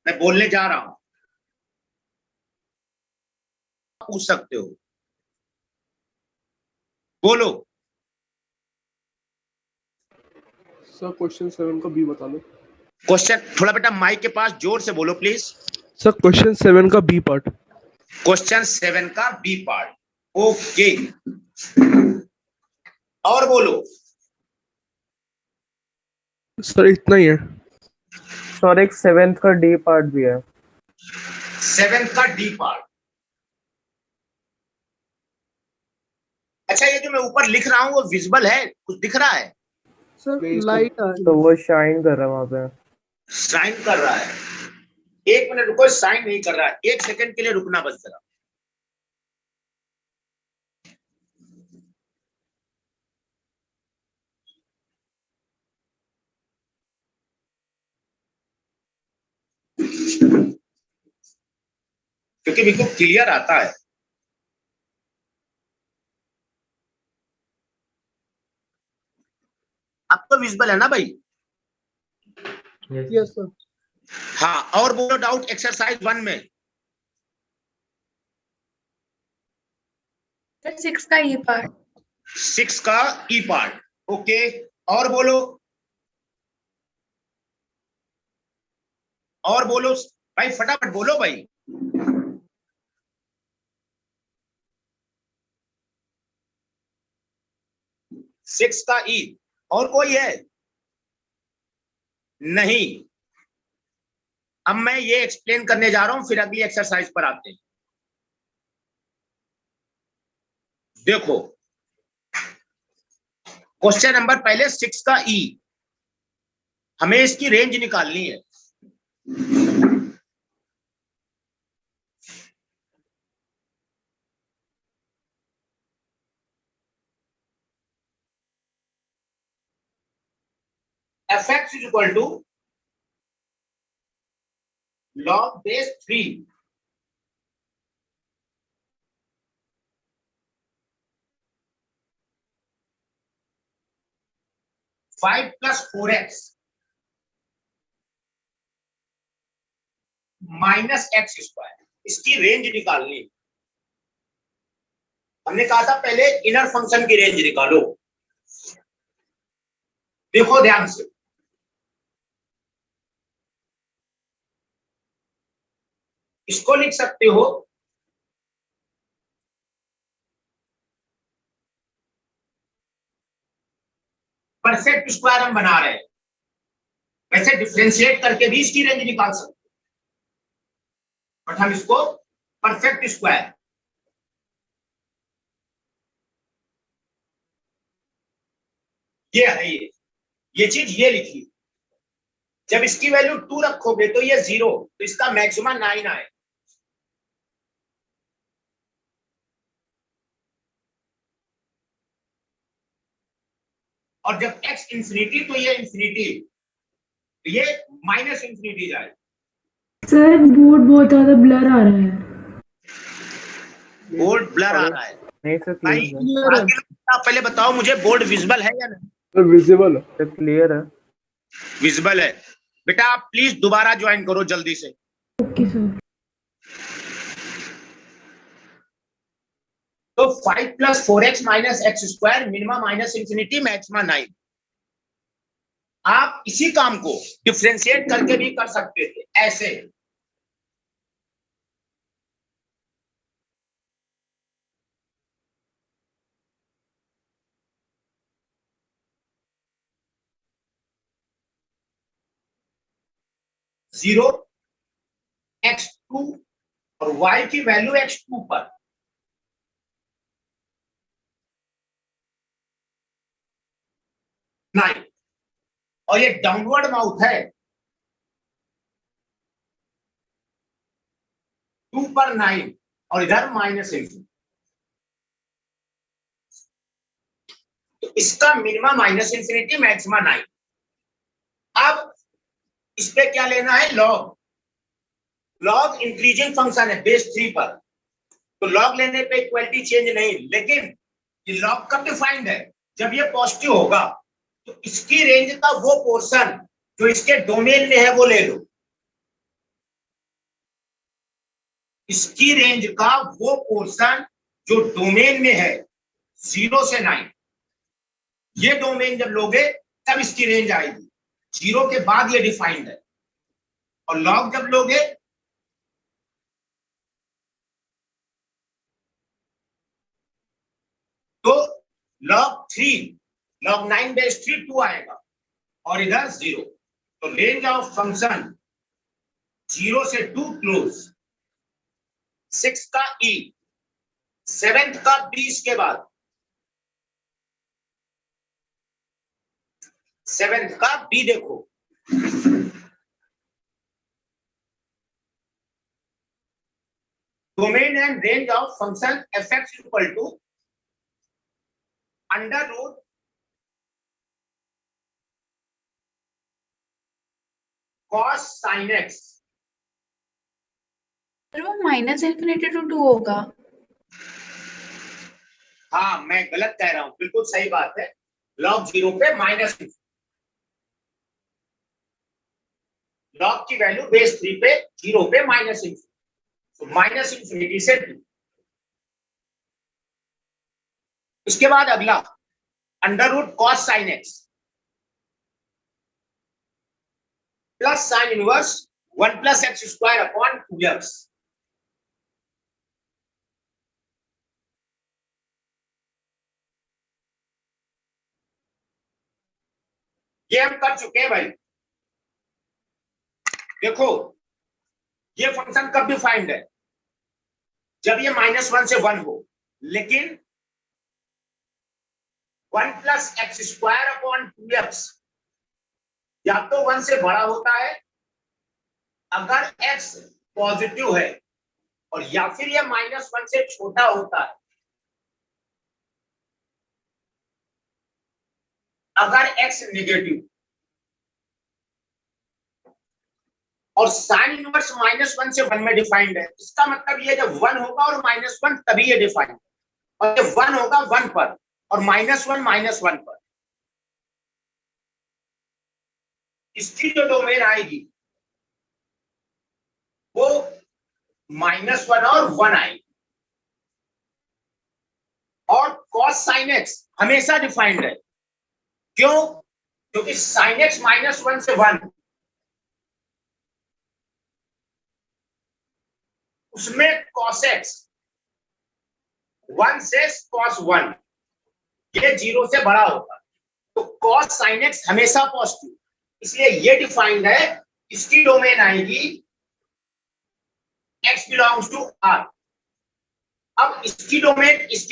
मैं बोलने जा रहा हूं, पूछ सकते हो, बोलो। सर क्वेश्चन 7 का बी बता लो। क्वेश्चन थोड़ा बेटा माइक के पास जोर से बोलो प्लीज। सर क्वेश्चन 7 का बी पार्ट। क्वेश्चन 7 का बी पार्ट, ओके। और बोलो। सर इतना ही है। सर एक 7th का डी पार्ट भी है। 7 का डी पार्ट। अच्छा, ये जो मैं ऊपर लिख रहा हूं वो विजिबल है, कुछ दिख रहा है? सर लाइट आ तो वो शाइन कर रहा है वहां पे। साइन कर रहा है। एक मिनट रुको, साइन नहीं कर रहा है, 1 सेकंड के लिए रुकना बस जरा। क्योंकि बिल्कुल क्लियर आता है। आपको विजिबल है ना भाई? Yes sir. हाँ, और बोलो डाउट एक्सरसाइज 1 में। 6 का ई पार्ट। 6 का ई पार्ट, ओके। और बोलो, और बोलो भाई, फटाफट बोलो भाई। 6 का ई। और कोई है? नहीं। अब मैं ये एक्सप्लेन करने जा रहा हूं, फिर अगली एक्सरसाइज पर आते हैं। देखो, क्वेश्चन नंबर पहले 6 का ई, हमें इसकी रेंज निकालनी है। fx is equal to log base 3 5 plus 4x minus x square, इसकी रेंज निकालनी। हमने कहा था पहले इनर फंक्शन की रेंज निकालो। देखो ध्यान से, इसको लिख सकते हो परफेक्ट स्क्वायर हम बना रहे हैं, वैसे डिफरेंशिएट करके भी इसकी रेंज निकाल सकते हैं, बट हम इसको परफेक्ट स्क्वायर, ये है ये चीज ये लिखी। जब इसकी वैल्यू 2 रखोगे तो ये 0, तो इसका मैक्सिमम 9 आए। और जब x इंफिनिटी तो ये इंफिनिटी, तो ये माइनस इंफिनिटी जाए। सर बोर्ड बहुत ज्यादा ब्लर आ रहा है। बोर्ड ब्लर आ रहा है नहीं सर, भाई। क्लियर है। आप पहले बताओ मुझे, बोर्ड विजिबल है या नहीं? सर विजिबल है। सर क्लियर है। विजिबल है। बेटा आप प्लीज दोबारा ज्वाइन करो जल्दी से। Okay sir. तो 5 plus 4x minus x square, minimum minus infinity, maximum 9। आप इसी काम को डिफरेंशिएट करके भी कर सकते थे ऐसे। जीरो x2 और y की वैल्यू x2 पर, नाइन, और ये डाउनवर्ड माउथ है 2 पर 9, और इधर माइनस इंफिनिटी, तो इसका मिनिमम माइनस इंफिनिटी, मैक्सिमम 9। अब इस पे क्या लेना है? लॉग। लॉग इंक्रीजिंग फंक्शन है बेस 3 पर, तो लॉग लेने पे इक्वलिटी चेंज नहीं, लेकिन ये लॉग कब डिफाइंड है? जब ये पॉजिटिव होगा तो इसकी रेंज का वो पोर्शन जो इसके डोमेन में है वो ले लो। इसकी रेंज का वो पोर्शन जो डोमेन में है 0 से 9, ये डोमेन जब लोगे तब इसकी रेंज आएगी। 0 के बाद ये डिफाइंड है। और लॉग जब लोगे तो log 9 बेस 3 2 आएगा और इधर 0। तो रेंज ऑफ फंक्शन 0 से 2 क्लोज, 6 का E, 7th का B, इसके बाद 7th का B देखो, domain and range of function fx equal to under root cos sin x। Sir वो माइनस इन्फिनिटी टू 2 होगा। हाँ, मैं गलत कह रहा हूं, बिल्कुल सही बात है। log 0 पे माइनस, log की वैल्यू बेस 3 पे 0 पे माइनस इन्फिनिटी, तो माइनस इन्फिनिटी से 2। उसके बाद अगला under root cos sine x plus sine inverse 1 plus x square upon 2x। ये हम कर चुके हैं भाई। देखो ये फंक्शन कब डिफाइंड है, जब ये -1 से 1 हो, लेकिन 1 plus x square upon 2x या तो 1 से बड़ा होता है अगर x पॉजिटिव है, और या फिर ये -1 से छोटा होता है अगर x नेगेटिव। और साइन इनवर्स -1 से 1 में डिफाइंड है, इसका मतलब ये जब 1 होगा और -1 तभी ये डिफाइंड, और जब 1 होगा 1 पर और -1 पर, इसकी जो डोमेन आएगी वो -1 और 1 आएगी। और cos sin x हमेशा डिफाइंड है, क्यों? क्योंकि sin x -1 से 1, उसमें cos x 1 से cos 1, ये 0 से बड़ा होगा, तो cos sin x हमेशा पॉजिटिव, इसलिए ये डिफाइंड है। इसकी डोमेन आएगी x बिलोंग्स टू R। अब इसकी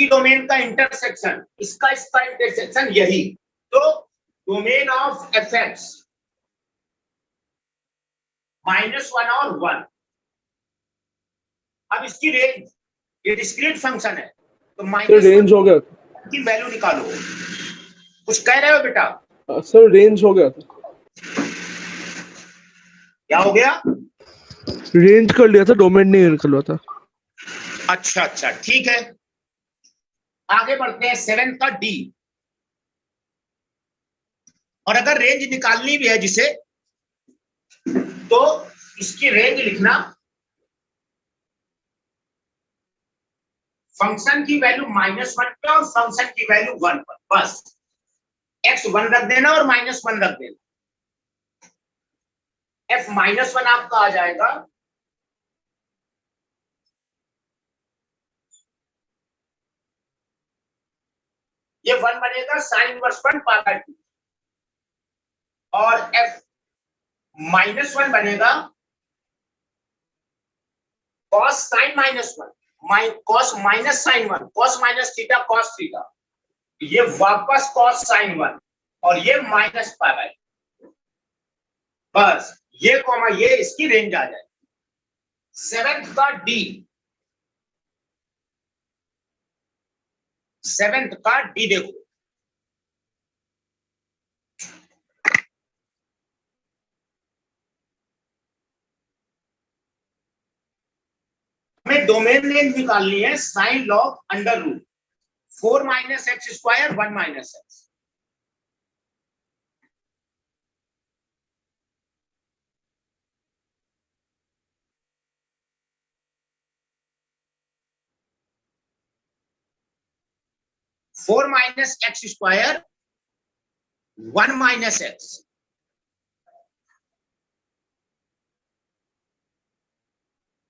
डोमेन का इंटरसेक्शन, इसका इंटरसेक्शन यही, तो डोमेन ऑफ fx -1 और 1। अब इसकी रेंज, ये डिस्क्रीट फंक्शन है, तो सर रेंज हो गया की वैल्यू निकालो। कुछ कह रहे हो बेटा? सर रेंज हो गया था, क्या हो गया? रेंज कर लिया था, डोमेन नहीं निकलवा था। अच्छा ठीक है, आगे बढ़ते हैं। 7th का D। और अगर रेंज निकालनी भी है जिसे, तो इसकी रेंज लिखना फंक्शन की वैल्यू -1 पे और फंक्शन की वैल्यू 1 पर, बस x 1 रख देना और -1 रख देना। f -1 आपका आ जाएगा ये 1 बनेगा साइन इनवर्स 1 पावर 2, और f -1 बनेगा cos sin -1 cos minus sine 1, cos minus theta cos theta, ये वापस cos sin 1 और ये माइनस पावर, बस ये कॉमा ये इसकी रेंज आ जाएगी। 7th का D, 7th का D देखो, हमें डोमेन रेंज निकालनी है sine log under root 4 minus x square 1 minus x. 4 minus x square 1 minus x.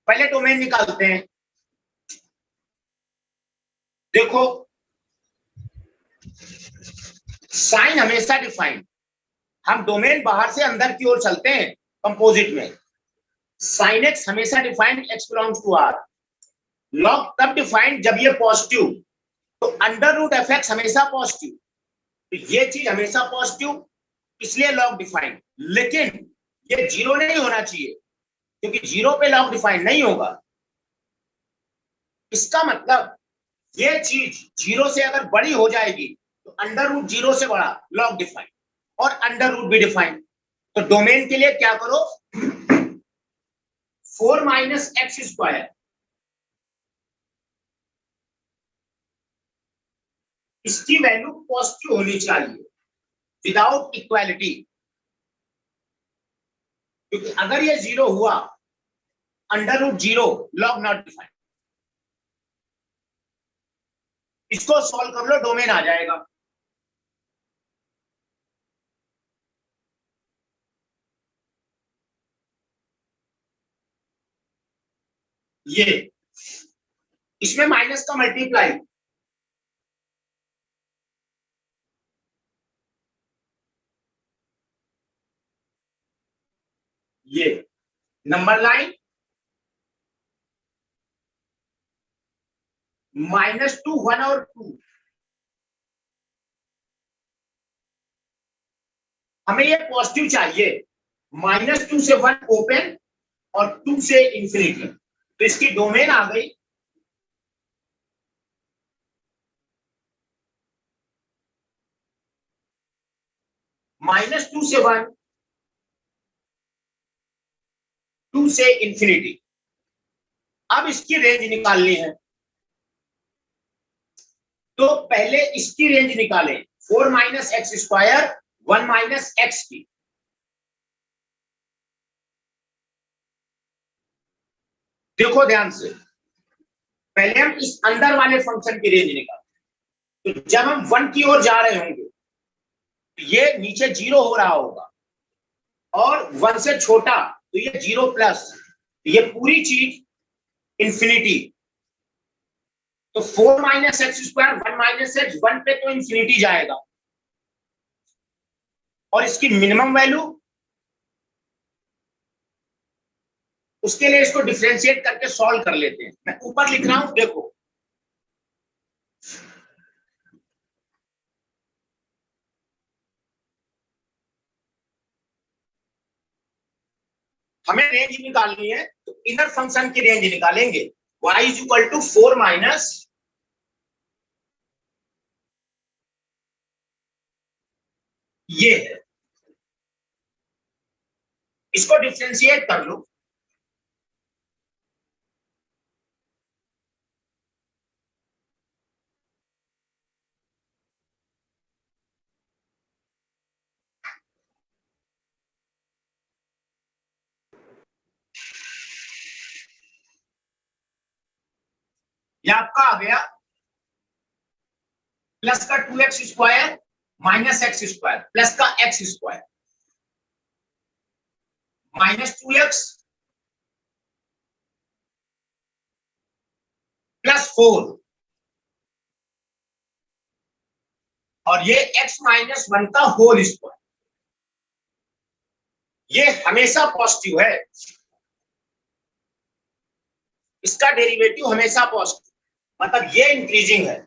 पहले डोमेन निकालते हैं। देखो साइन हमेशा डिफाइंड, हम डोमेन बाहर से अंदर की ओर चलते हैं कंपोजिट में। साइन एक्स हमेशा defined x belongs to R. Log तब डिफाइंड जब ये पॉजिटिव, तो अंडर रूट एफ एक्स हमेशा पॉजिटिव, तो ये चीज हमेशा पॉजिटिव, इसलिए लॉग डिफाइंड। लेकिन ये जीरो नहीं होना चाहिए, क्योंकि जीरो पे लॉग डिफाइंड नहीं होगा। इसका मतलब ये चीज जीरो से अगर बड़ी हो जाएगी तो अंडर रूट जीरो से बड़ा लॉग डिफाइंड, और अंडर रूट भी डिफाइंड। तो डोमेन के लिए क्या करो, 4 माइनस एक्स स्क्वायर, इसकी वैल्यू पॉजिटिव होनी चाहिए विदाउट इक्वालिटी, क्योंकि अगर ये जीरो हुआ, under root zero, log not defined. इसको सॉल्व कर लो, डोमेन आ जाएगा। ये इसमें माइनस का मल्टीप्लाई, ये नंबर लाइन -2 1 और 2, हमें ये पॉजिटिव चाहिए। -2 से 1 ओपन और 2 से इंफिनिटी, तो इसकी डोमेन आ गई -2 से 1, 2 से इंफिनिटी। अब इसकी रेंज निकालनी है, तो पहले इसकी रेंज निकालें, 4 minus x square 1 minus x की। देखो ध्यान से, पहले हम इस अंदर वाले फंक्शन की रेंज निकालें। तो जब हम 1 की ओर जा रहे होंगे, ये नीचे 0 हो रहा होगा, और 1 से छोटा तो ये 0 प्लस, ये पूरी चीज इंफिनिटी। तो 4 minus x square 1 minus x, 1 पे तो इंफिनिटी जाएगा, और इसकी मिनिमम वैल्यू, उसके लिए इसको डिफरेंशिएट करके सॉल्व कर लेते हैं। मैं ऊपर लिख रहा हूं, देखो हमें रेंज निकालनी है, तो इनर फंक्शन की रेंज निकालेंगे। y is equal to 4 minus, ये है, इसको डिफरेंशिएट कर लो। ये आपका आ गया प्लस का 2x square minus x square plus का एक्स स्क्वायर -2x +4, और ये x -1 का होल स्क्वायर। ये हमेशा पॉजिटिव है, इसका डेरिवेटिव हमेशा पॉजिटिव, मतलब ये इंक्रीजिंग है।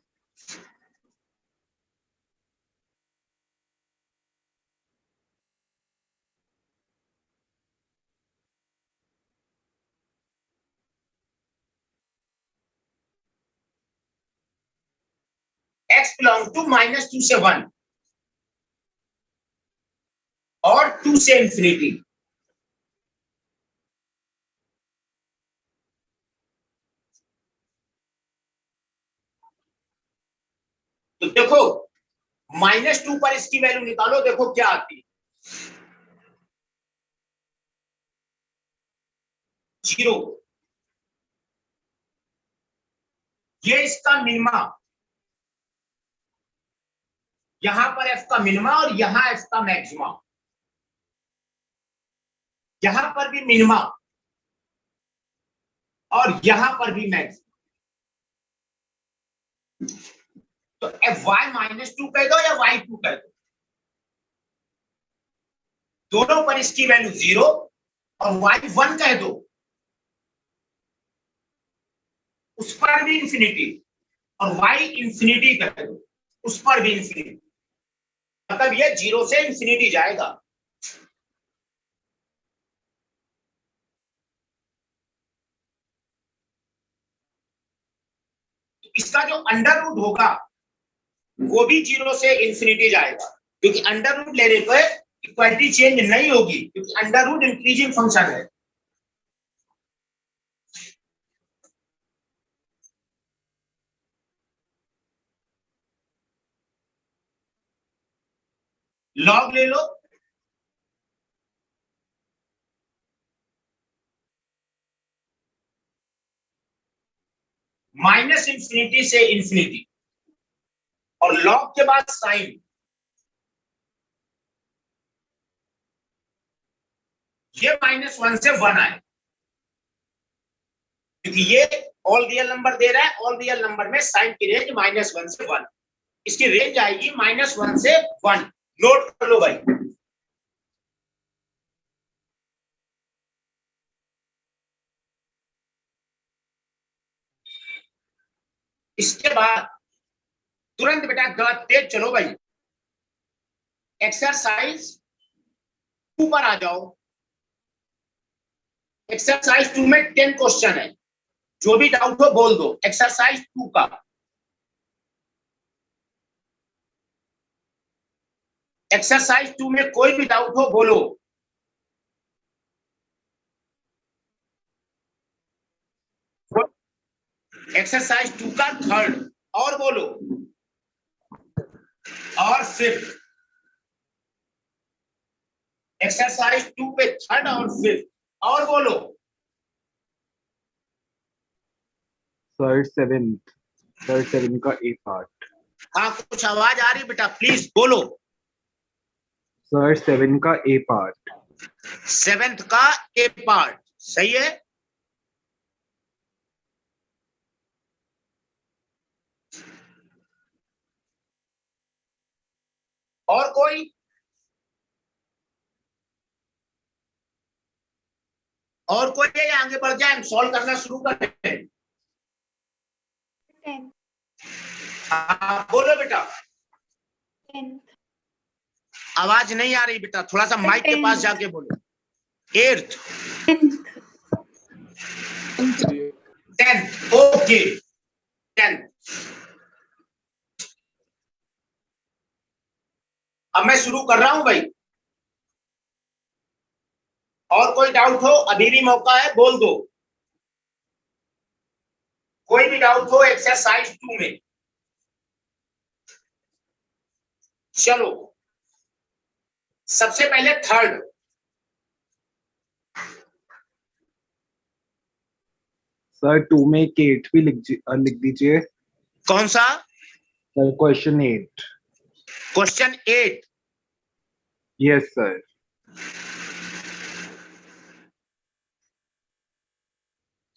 x बिलोंग टू -2 से 1 और 2 से इंफिनिटी। तो देखो -2 पर इसकी वैल्यू निकालो, देखो क्या आती है, 0। ये इसका मिनिमा, यहां पर एफ का मिनिमा और यहां एफ का मैक्सिमा, यहां पर भी मिनिमा और यहां पर भी मैक्सिमा। तो एफ वाई -2 कह दो या y2 कह दो, दोनों पर इसकी वैल्यू 0 और y1 कह दो, उस पर भी इंफिनिटी, और y इंफिनिटी कह दो, उस पर भी इंफिनिटी। मतलब ये 0 से इंफिनिटी जाएगा। तो इसका जो अंडर रूट होगा वो भी 0 से इंफिनिटी जाएगा, क्योंकि अंडर रूट लेने पर इक्वालिटी चेंज नहीं होगी, क्योंकि अंडर रूट इंक्रीजिंग फंक्शन है। लॉग ले लो, -इंफिनिटी से इंफिनिटी, और लॉग के बाद साइन, ये -1 से 1 आए, क्योंकि ये ऑल रियल नंबर दे रहा है, ऑल रियल नंबर में साइन की रेंज -1 से 1, इसकी रेंज आएगी -1 से 1। नोट कर लो भाई। इसके बाद तुरंत बेटा तेज चलो भाई, एक्सरसाइज 2 पर आ जाओ। एक्सरसाइज 2 में 10 क्वेश्चन है, जो भी डाउट हो बोल दो। एक्सरसाइज 2 का एक्सरसाइज 2 में कोई भी डाउट हो बोलो। एक्सरसाइज 2 का थर्ड, और बोलो, और फिफ्थ। एक्सरसाइज 2 पे थर्ड और फिफ्थ, और बोलो। सर 7 का ए पार्ट। हाँ, कुछ आवाज आ रही बेटा, प्लीज बोलो। सर 7 का ए पार्ट। 7th का ए पार्ट, सही है। और कोई? और कोई है या आगे बढ़ जाए, हम सॉल्व करना शुरू कर दें। बोलो बेटा। आवाज नहीं आ रही बेटा, थोड़ा सा माइक के पास जाके बोलो। 8th 10th, okay 10th। अब मैं शुरू कर रहा हूं भाई, और कोई डाउट हो अभी भी मौका है, बोल दो। कोई भी डाउट हो एक्सरसाइज 2 में। चलो सबसे पहले थर्ड। सर 2 में एक 8 भी लिख दीजिए। कौन सा? Sir question 8। Question 8? Yes sir.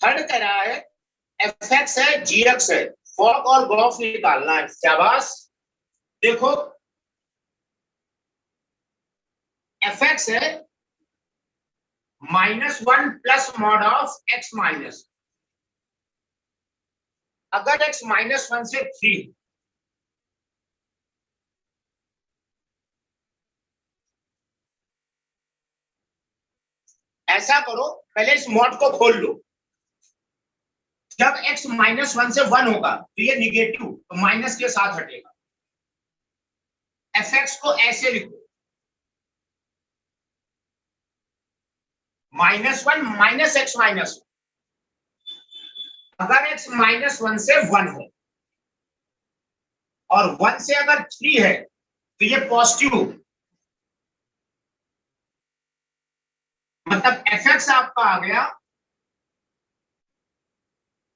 Third कह रहा है fx है gx है, फॉक और गॉफ निकालना है। शाबाश। देखो fx है -1 plus mod of x minus, अगर x -1 से 3, ऐसा करो पहले इस मॉड को खोल लो। जब x -1 से 1 होगा तो ये निगेटिव, तो माइनस के साथ हटेगा। fx को ऐसे लिखो, -1 माइनस x -1, अगर x -1 से 1 है और 1 से अगर 3 है तो ये पॉजिटिव, मतलब fx आपका आ गया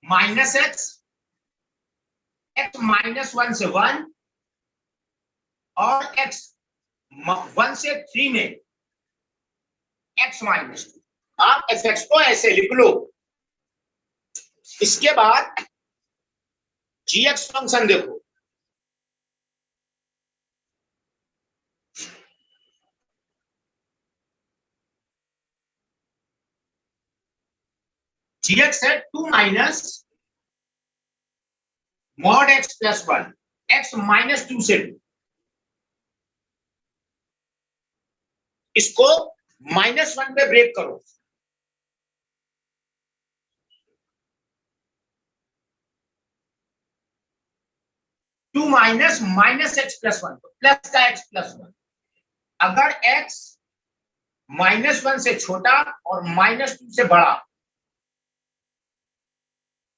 -x, x -1 से 1 और x 1 से 3 में x माइनस 2, आप fx को ऐसे लिख लो। इसके बाद gx फंक्शन देखो, gx है 2 minus mod x plus 1, x minus 2 से 2, इसको -1 पे ब्रेक करो, two minus x plus 1, plus का x प्लस 1। अगर x -1 से छोटा और -2 से बड़ा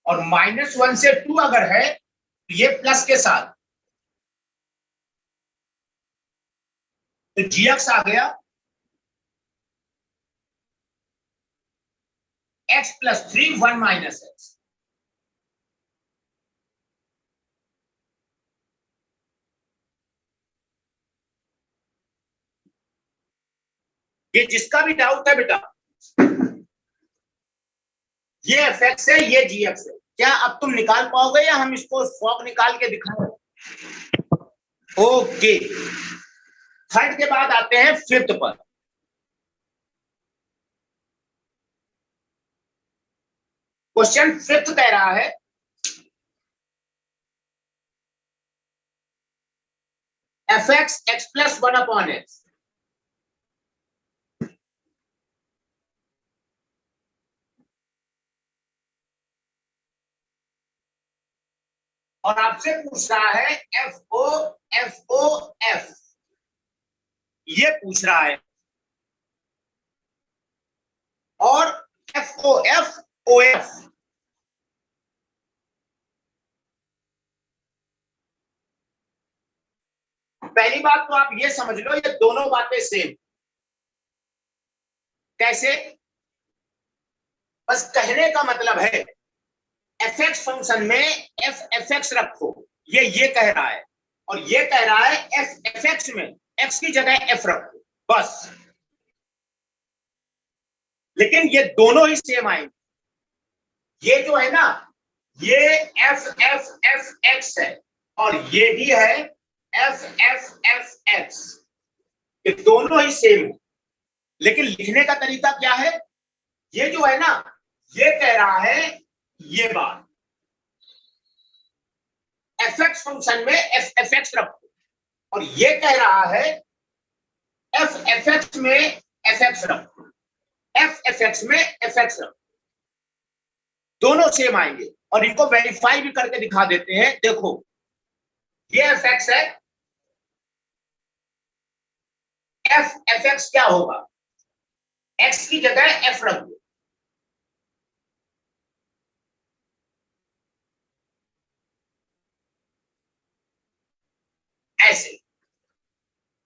और -1 से 2 अगर है तो ये प्लस के साथ, तो gx आ गया x प्लस 3 1 माइनस x। ये जिसका भी डाउट है बेटा, ये fx है, ये gx है, क्या अब तुम निकाल पाओगे या हम इसको फॉग निकाल के दिखाएं? ओके, थर्ड के बाद आते हैं फिफ्थ पर। क्वेश्चन फिफ्थ कह रहा है fx x plus 1 upon x, और आपसे पूछ रहा है f ये पूछ रहा है, और FOF पहली बात तो आप ये समझ लो, ये दोनों बातें सेम। कैसे? बस कहने का मतलब है fx फंक्शन में fx रखो, ये कह रहा है, और ये कह रहा है fx में x की जगह f रखो, बस। लेकिन ये दोनों ही सेम आएंगे। ये जो है ना, ये FFFX है, और ये भी है FFFX, ये दोनों ही सेम है। लेकिन लिखने का तरीका क्या है? ये जो है ना, ये कह रहा है ये बात, fx फंक्शन में fx रखो, और ये कह रहा है fx में fx रखो, fx में fx रखो, दोनों सेम आएंगे। और इनको वेरीफाई भी करके दिखा देते हैं। देखो, ये fx है, fx क्या होगा, x की जगह f रख दो, ऐसे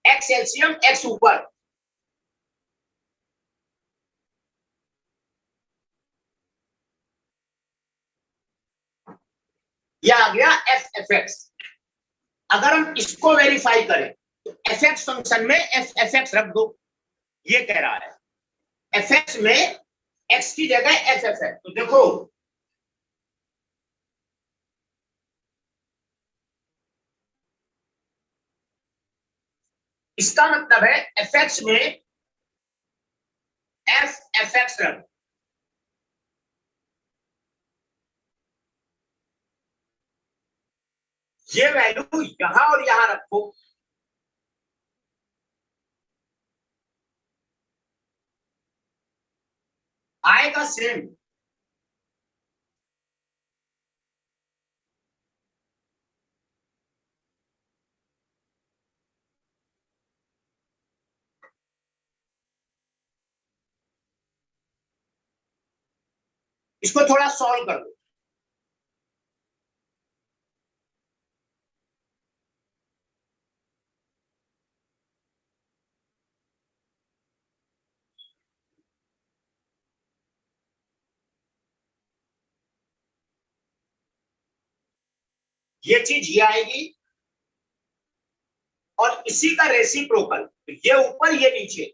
x एलसीएम x ऊपर, यह आ गया fx। अगर हम इसको वेरीफाई करें तो fx फंक्शन में fx रख दो, ये कह रहा है fx में x की जगह ff है। तो देखो, इसका मतलब है fx में fx रख, ये वैल्यू यहां और यहां रखो, आएगा सेम। इसको थोड़ा सॉल्व कर दो। ये चीज ये आएगी, और इसी का रेसिप्रोकल, ये ऊपर ये नीचे।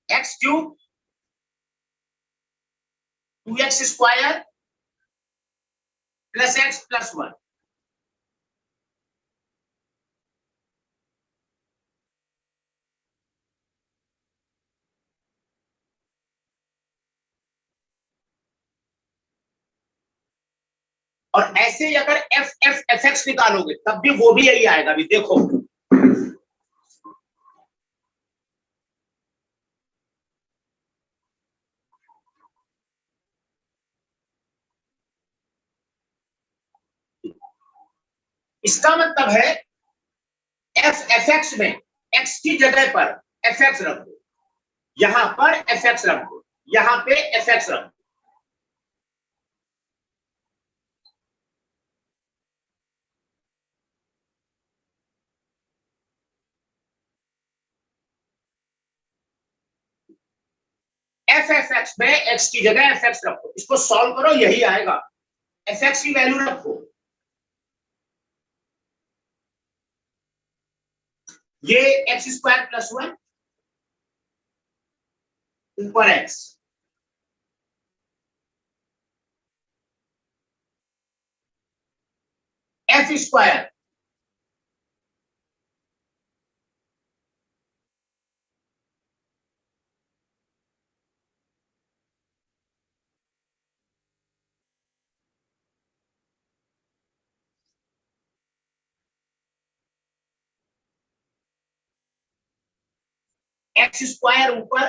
X cube 2x square plus x plus 1। और ऐसे ही अगर एफ एफ एफ एक्स निकालोगे तब भी वो भी यही आएगा। अभी देखो, इसका मतलब है एफ एफ एक्स में एक्स की जगह पर एफ एक्स रख दो, यहां पर एफ एक्स रख दो, यहां पे एफ एक्स रख दो। एफ एफ एक्स में एक्स की जगह एफ एक्स रखो, इसको सॉल्व करो, यही आएगा। एफ एक्स की वैल्यू रखो, ये एक्स स्क्वायर प्लस 1 ऊपर x, F square x square ऊपर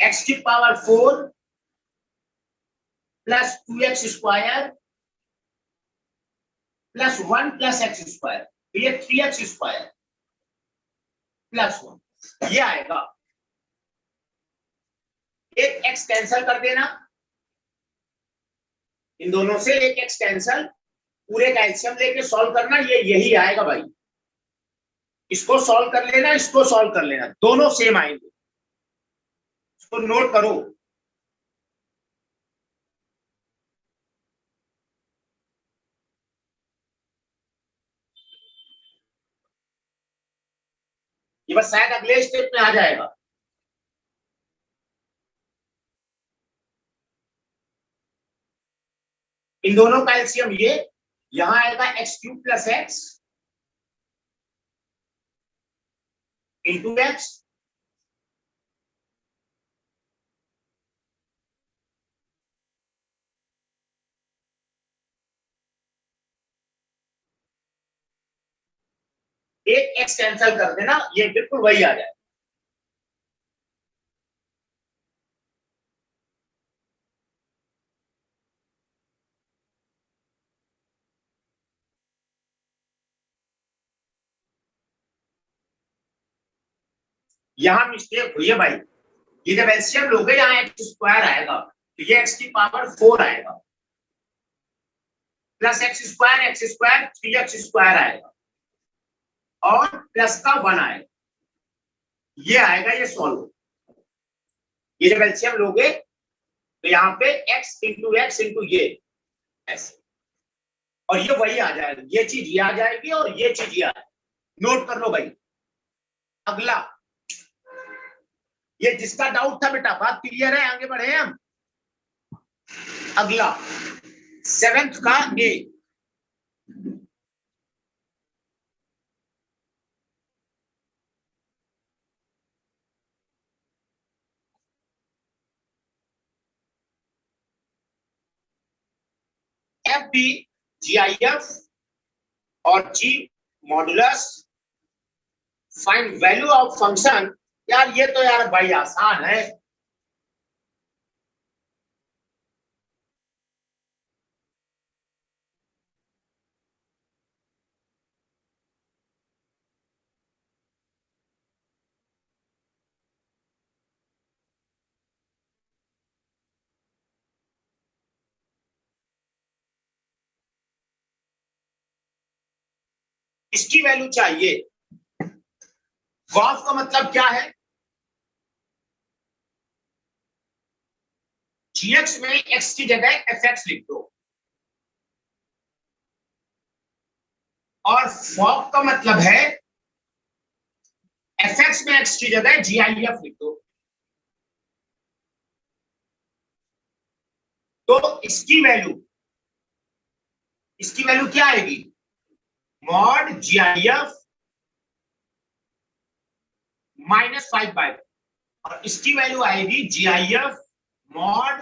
एक्स की power 4 plus 2x square plus 1 plus x square, ये 3x स्क्वायर प्लस 1, ये आएगा। एक x कैंसल कर देना, इन दोनों से एक x कैंसल, पूरे का एलसीएम लेके सॉल्व करना, ये यही आएगा भाई। इसको सॉल्व कर लेना, इसको सॉल्व कर लेना, दोनों सेम आएंगे, इसको नोट करो। ये बस शायद अगले स्टेप में आ जाएगा। इन दोनों का एलसीएम ये यहां आएगा x cube plus x into x एक एक्स कैंसल कर देना, ये बिल्कुल वही आ जाए। यहां मिस्टेक हुई है भाई, ये जब एलसीएम लोगे यहाँ एक्स स्क्वायर आएगा तो ये एक्स की पावर 4 आएगा plus x square 3x square आएगा और प्लस का 1 आएगा, ये आएगा, ये सॉल्व। ये जब एलसीएम लोगे तो यहाँ पे x इंटू ये ऐसे, और ये वही आ जाएगा, ये चीज ये आ जाएगी और ये चीज ये आ जाएगी। नोट कर लो भाई। अगला, ये जिसका डाउट था बेटा, बात क्लियर है, आगे बढ़े हम। अगला 7th का A, F B G I F और G modulus, find value of function. यार ये तो यार भाई आसान है। इसकी वैल्यू चाहिए। गॉफ का मतलब क्या है? gx में x की जगह fx लिख दो, और फॉक का मतलब है fx में x की जगह gif लिख दो। तो इसकी वैल्यू क्या आएगी? मॉड gif -5/, और इसकी वैल्यू आएगी gif मॉड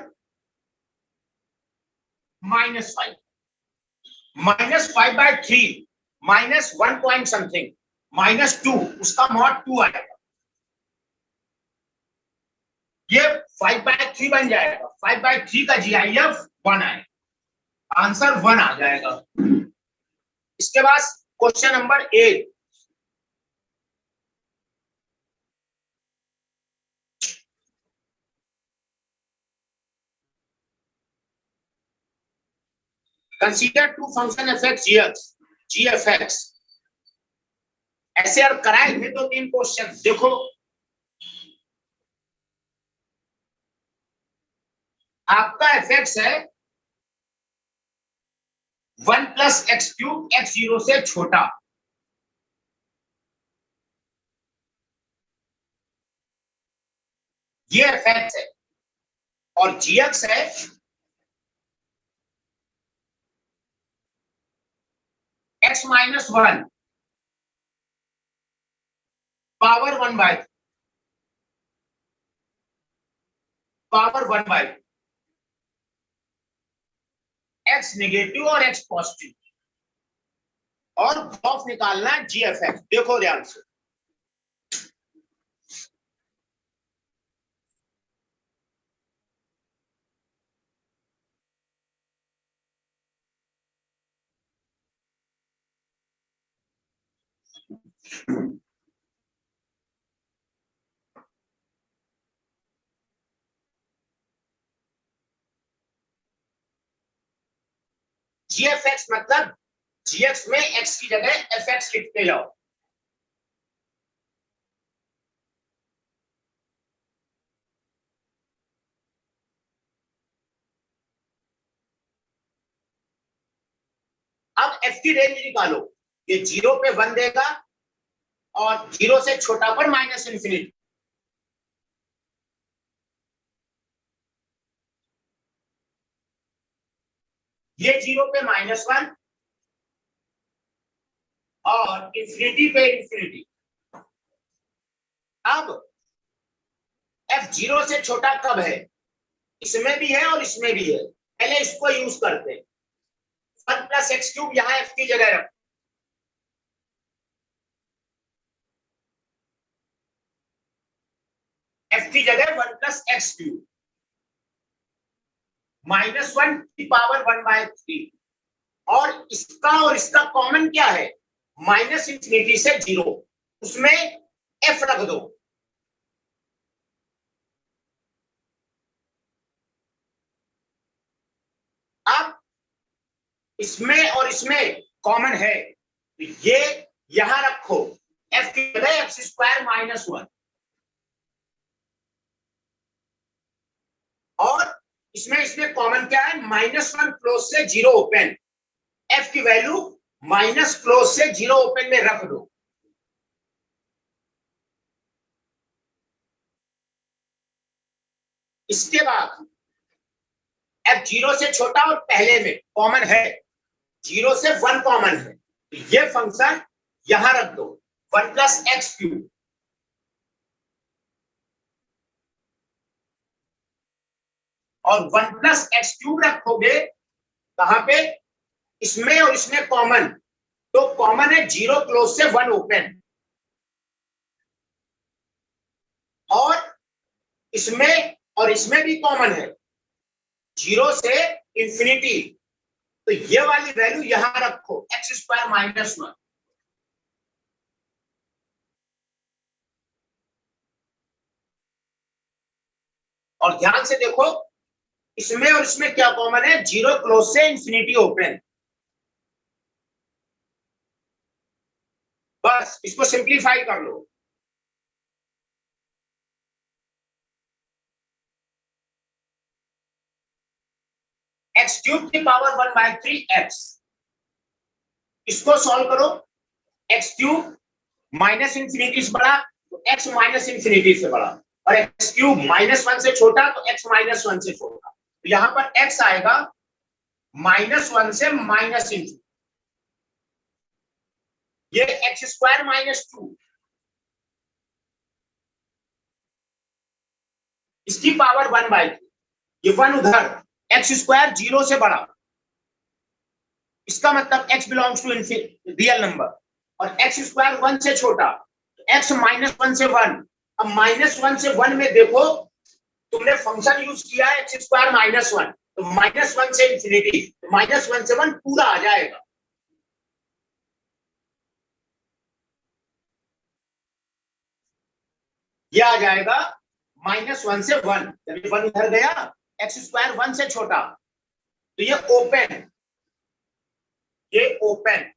-5। -5/3 -1 पॉइंट समथिंग -2, उसका मॉड 2 आएगा। ये 5/3 बन जाएगा। 5/3 का GIF 1 आएगा, आंसर 1 आ जाएगा। इसके बाद question number 8, consider two function fx gfx। ऐसे और कराए थे 2-3 क्वेश्चन। देखो आपका fx है 1 + x³ x 0 से छोटा, ये fx है, और gx है x - 1 पावर 1/, x नेगेटिव और x पॉजिटिव, और ग्राफ निकालना है gfx। देखो ध्यान से, gfx मतलब gx में x की जगह fx लिखते जाओ। अब f की रेंज निकालो, ये 0 पे 1 देगा और 0 से छोटा पर -∞। ये 0 पे -1 और इंफिनिटी पे इंफिनिटी। अब f 0 से छोटा कब है? इसमें भी है और इसमें भी है। पहले इसको यूज करते हैं। 1 + x³ यहां f की जगह रख, f की जगह 1 + x³ -1 की पावर 1/3, और इसका कॉमन क्या है? -∞ से 0, उसमें f रख दो। अब इसमें और इसमें कॉमन है, तो ये यहां रखो, f की जगह x² - 1, और इसमें कॉमन क्या है? -1 क्लोज से 0 ओपन, f की वैल्यू माइनस क्लोज से 0 ओपन में रख दो। इसके बाद f 0 से छोटा और पहले में कॉमन है, 0 से 1 कॉमन है, तो ये फंक्शन यहां रख दो, 1 + x³, और 1 + x³ रखोगे कहां पे? इसमें और इसमें कॉमन, तो कॉमन है 0 क्लोज से 1 ओपन, और इसमें और इसमें भी कॉमन है 0 से इंफिनिटी, तो ये वाली वैल्यू यहां रखो, x² - 1। और ध्यान से देखो, इसमें और इसमें क्या कॉमन है? 0 क्लोज से इंफिनिटी ओपन, बस इसको सिंप्लीफाई कर लो। एक्स क्यूब की पावर 1/3 एक्स, इसको सॉल्व करो। एक्स क्यूब माइनस इंफिनिटी से बड़ा तो एक्स माइनस इंफिनिटी से बड़ा, और एक्स क्यूब -1 से छोटा तो एक्स -1 से छोटा। तो यहां पर एक्स आएगा -1 से -∞, ये एक्स स्क्वायर -2, इसकी पावर 1/3, ये 1 उधर, एक्स स्क्वायर 0 से बड़ा, इसका मतलब x belongs to real number, और एक्स स्क्वायर 1 से छोटा, x -1 से 1। अब -1 से 1 में देखो तुमने फंक्शन यूज किया है एक्स स्क्वायर -1, तो -1 से इंफिनिटी, -1 से 1 पूरा आ जाएगा। ये आ जाएगा -1 से 1, जब ये 1 उधर गया, एक्स स्क्वायर 1 से छोटा, तो ये ओपन, ये ओपन।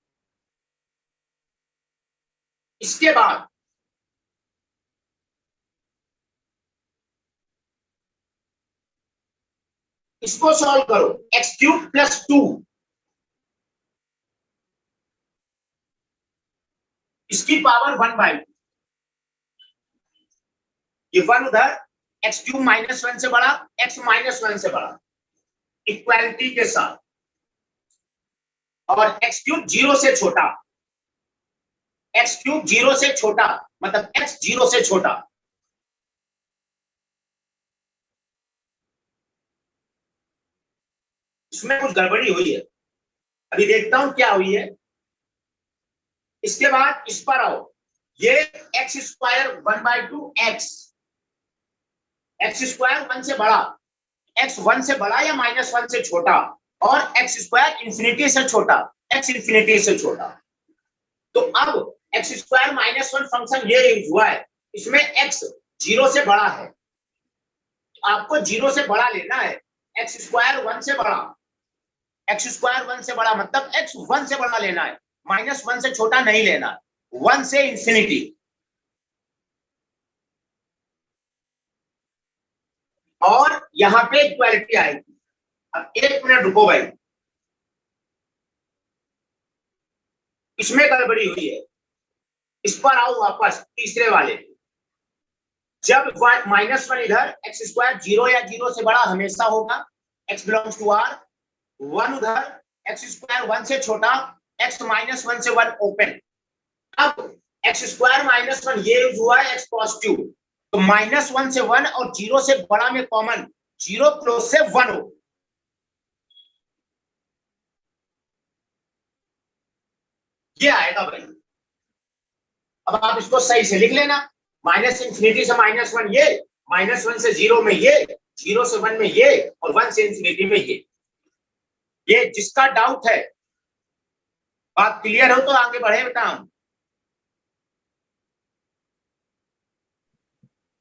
इसके बाद इसको सॉल्व करो, एक्स क्यूब +2, इसकी पावर 1/2, ये 1 उधर, एक्स क्यूब -1 से बड़ा, एक्स -1 से बड़ा, इक्वालिटी के साथ, और एक्स क्यूब 0 से छोटा, एक्स क्यूब 0 से छोटा मतलब एक्स 0 से छोटा। इसमें कुछ गड़बड़ी हुई है, अभी देखता हूं क्या हुई है। इसके बाद इस पर आओ, ये x square 1/2 x, x square 1 से बड़ा, एक्स 1 से बड़ा या -1 से छोटा, और एक्स स्क्वायर इंफिनिटी से छोटा, एक्स इंफिनिटी से छोटा। तो अब एक्स स्क्वायर -1 फंक्शन ये यूज हुआ है, इसमें एक्स 0 से बड़ा है, तो आपको 0 से बड़ा लेना है, एक्स स्क्वायर 1 से बड़ा, एक्स स्क्वायर 1 से बड़ा मतलब एक्स 1 से बड़ा लेना है, -1 से छोटा नहीं लेना, 1 से इंफिनिटी। और यहां पे इक्वालिटी आएगी। अब 1 मिनट रुको भाई, इसमें गड़बड़ी हुई है, इस पर आओ वापस तीसरे वाले। जब -1 इधर, एक्स स्क्वायर 0 या 0 से बड़ा हमेशा होगा, x बिलोंग्स टू r, 1 उधर, एक्स स्क्वायर 1 से छोटा, x -1 से 1 ओपन। अब एक्स स्क्वायर -1 ये यूज हुआ है, x पॉजिटिव, तो -1 से 1 और 0 से बड़ा में कॉमन, 0 क्लोज से 1 हो, ये आएगा भाई। अब आप इसको सही से लिख लेना, माइनस इंफिनिटी से -1 ये, -1 से 0 में ये, 0 से 1 में ये, और 1 से इंफिनिटी में ये जिसका डाउट है, बात क्लियर हो तो आगे बढ़े बेटा हम।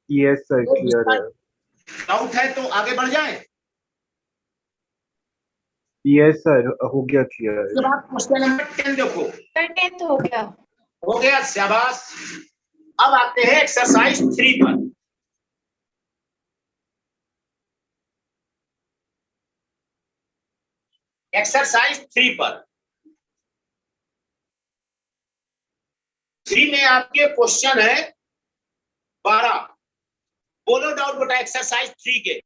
यस सर, क्लियर है। डाउट है तो आगे बढ़ जाए। यस सर, हो गया क्लियर। उसके बाद क्वेश्चन नंबर 10 देखो। 10th हो गया। हो गया, शाबाश। अब आते हैं एक्सरसाइज 3 पर। एक्सरसाइज 3 पर, 3 में आपके क्वेश्चन है 12। बोलो डाउट बेटा एक्सरसाइज 3 के।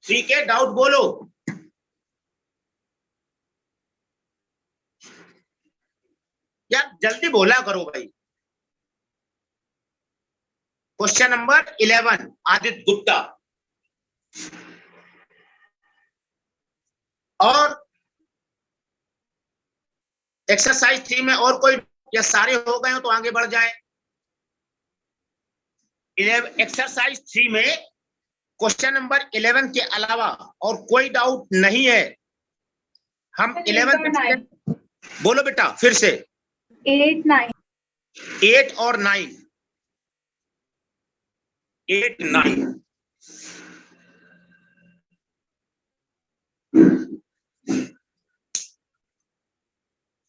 थ्री के डाउट बोलो। यार जल्दी बोला करो भाई। Question number 11, Aditya Gupta. और एक्सरसाइज 3 में और कोई या सारे हो गए हो तो आगे बढ़ जाए। एक्सरसाइज 3 में क्वेश्चन नंबर 11 के अलावा और कोई डाउट नहीं है। हम 11 बोलो बेटा फिर से। 8, 9 8 और 9, 8, 9 .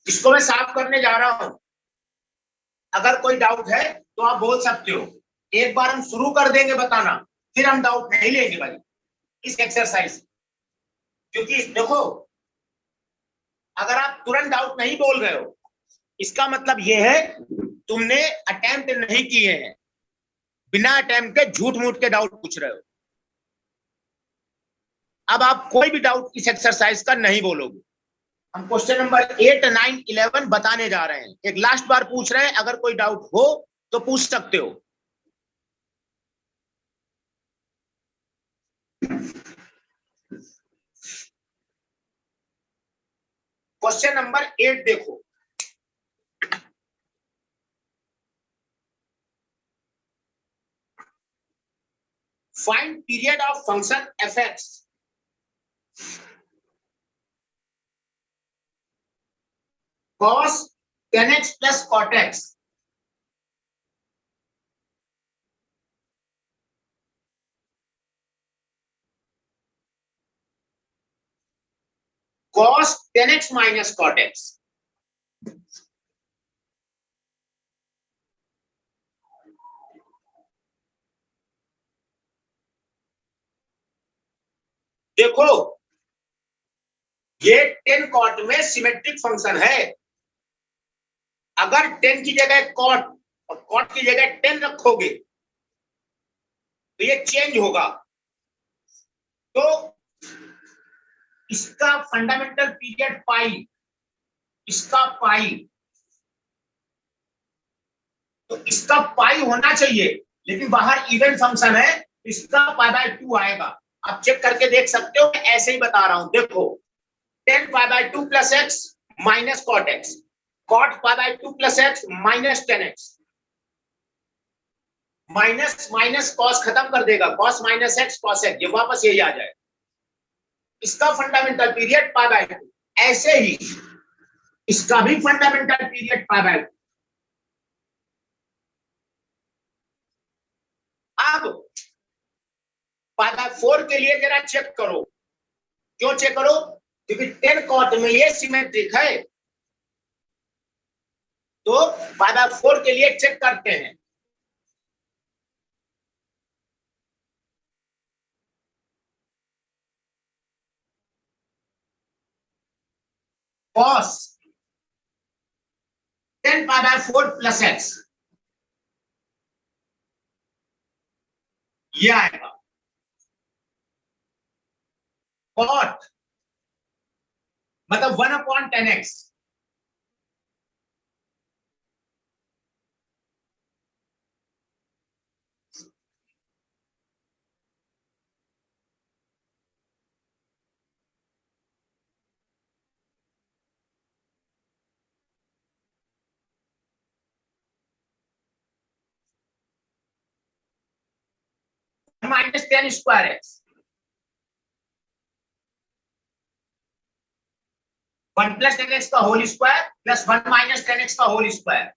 इसको मैं साफ करने जा रहा हूं, अगर कोई डाउट है तो आप बोल सकते हो। एक बार हम शुरू कर देंगे बताना, फिर हम डाउट नहीं लेंगे भाई इस एक्सरसाइज, क्योंकि देखो अगर आप तुरंत डाउट नहीं बोल रहे हो इसका मतलब यह है तुमने अटेम्प्ट नहीं किए हैं, बिना अटेम्प्ट के झूठ मूठ के डाउट पूछ रहे हो। अब आप कोई भी डाउट इस एक्सरसाइज का नहीं बोलोगे। हम क्वेश्चन नंबर 8, 9, 11 बताने जा रहे हैं। एक लास्ट बार पूछ रहे हैं, अगर कोई डाउट हो तो पूछ सकते हो। क्वेश्चन नंबर 8 देखो, find period of function f(x) cos 10x plus cot x cos 10x minus cot x। देखो ये 10 कॉट में सिमेट्रिक फंक्शन है। अगर 10 की जगह कॉट और कॉट की जगह 10 रखोगे तो ये चेंज होगा। तो इसका फंडामेंटल पीरियड पाई, इसका पाई, तो इसका पाई होना चाहिए, लेकिन बाहर इवन फंक्शन है, इसका π/2 आएगा। आप चेक करके देख सकते हो, ऐसे ही बता रहा हूं। देखो 10 π/2 plus X minus cot X, cot π/2 plus X minus 10x, minus minus cos खत्म कर देगा, cos minus X cos X, ये वापस यही आ जाए। इसका फंडामेंटल पीरियड π/2। ऐसे ही इसका भी फंडामेंटल पीरियड π/2। अब π/4 के लिए जरा चेक करो। क्यों चेक करो? क्योंकि 10 कॉट में ये सिमेट्रिक है, तो π/4 के लिए चेक करते हैं। cos 10 π/4 प्लस एक्स, ये आएगा। cot मतलब 1/10x, minus 10 square x, 1 plus 10x का whole square plus 1 minus 10x का होल स्क्वायर।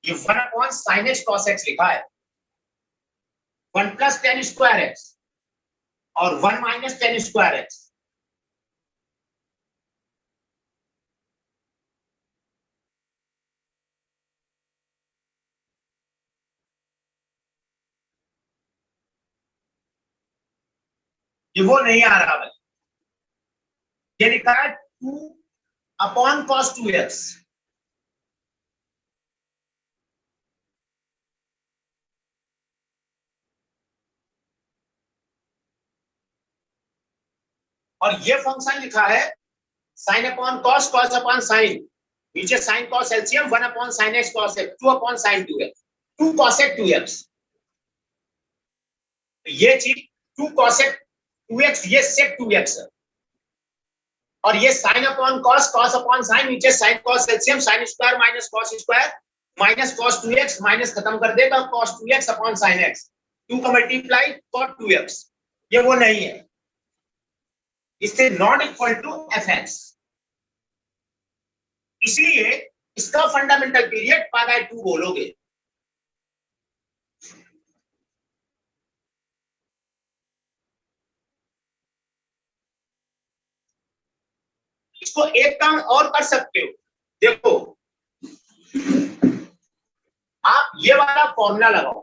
ये 1/sin x cos x लिखा है, 1 प्लस 10 स्क्वायर एक्स और 1 माइनस 10 स्क्वायर एक्स। ये वो नहीं आ रहा भाई, ये लिखा है 2/cos 2x। और ये फंक्शन लिखा है sin upon cos, cos upon sin, नीचे sin cos LCM 1/sin x cos x, 2/sin 2x, 2 cosec 2x। ये चीज 2 cosec 2x, ये sec 2x है। और ये sin upon cos, cos upon sin, नीचे sin cos LCM sin square minus cos square minus cos 2x, minus खत्म कर देगा cos 2x upon sin x, 2 का मल्टीप्लाई cos 2x। ये वो नहीं है। इससे not equal to f x, इसलिए इसका फंडामेंटल पीरियड पाई बाय 2 बोलोगे। इसको एक काम और कर सकते हो, देखो आप ये वाला फॉर्मूला लगाओ,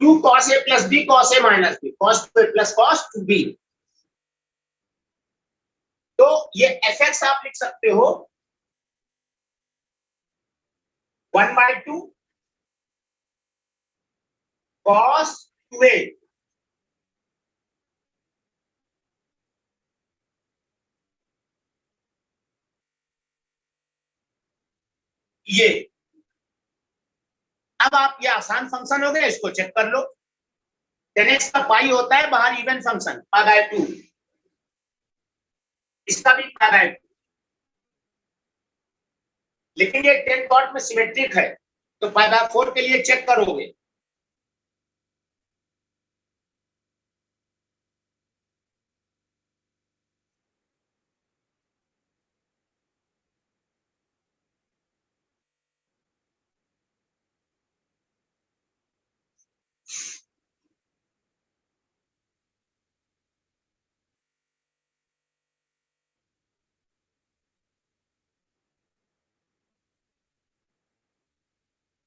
two cos A plus B cos A minus B cos two A plus cos two B. तो ये एफ एक्स आप लिख सकते हो 1/2 कॉस 2a, ये। अब आप ये आसान फंक्शन हो गया, इसको चेक कर लो। 10x का पाई होता है बाहर इवन फंक्शन पाई बाय 2, इसका भी पाई बाय 2, लेकिन ये 10 कॉट में सिमेट्रिक है, तो पाई बाय 4 के लिए चेक करोगे।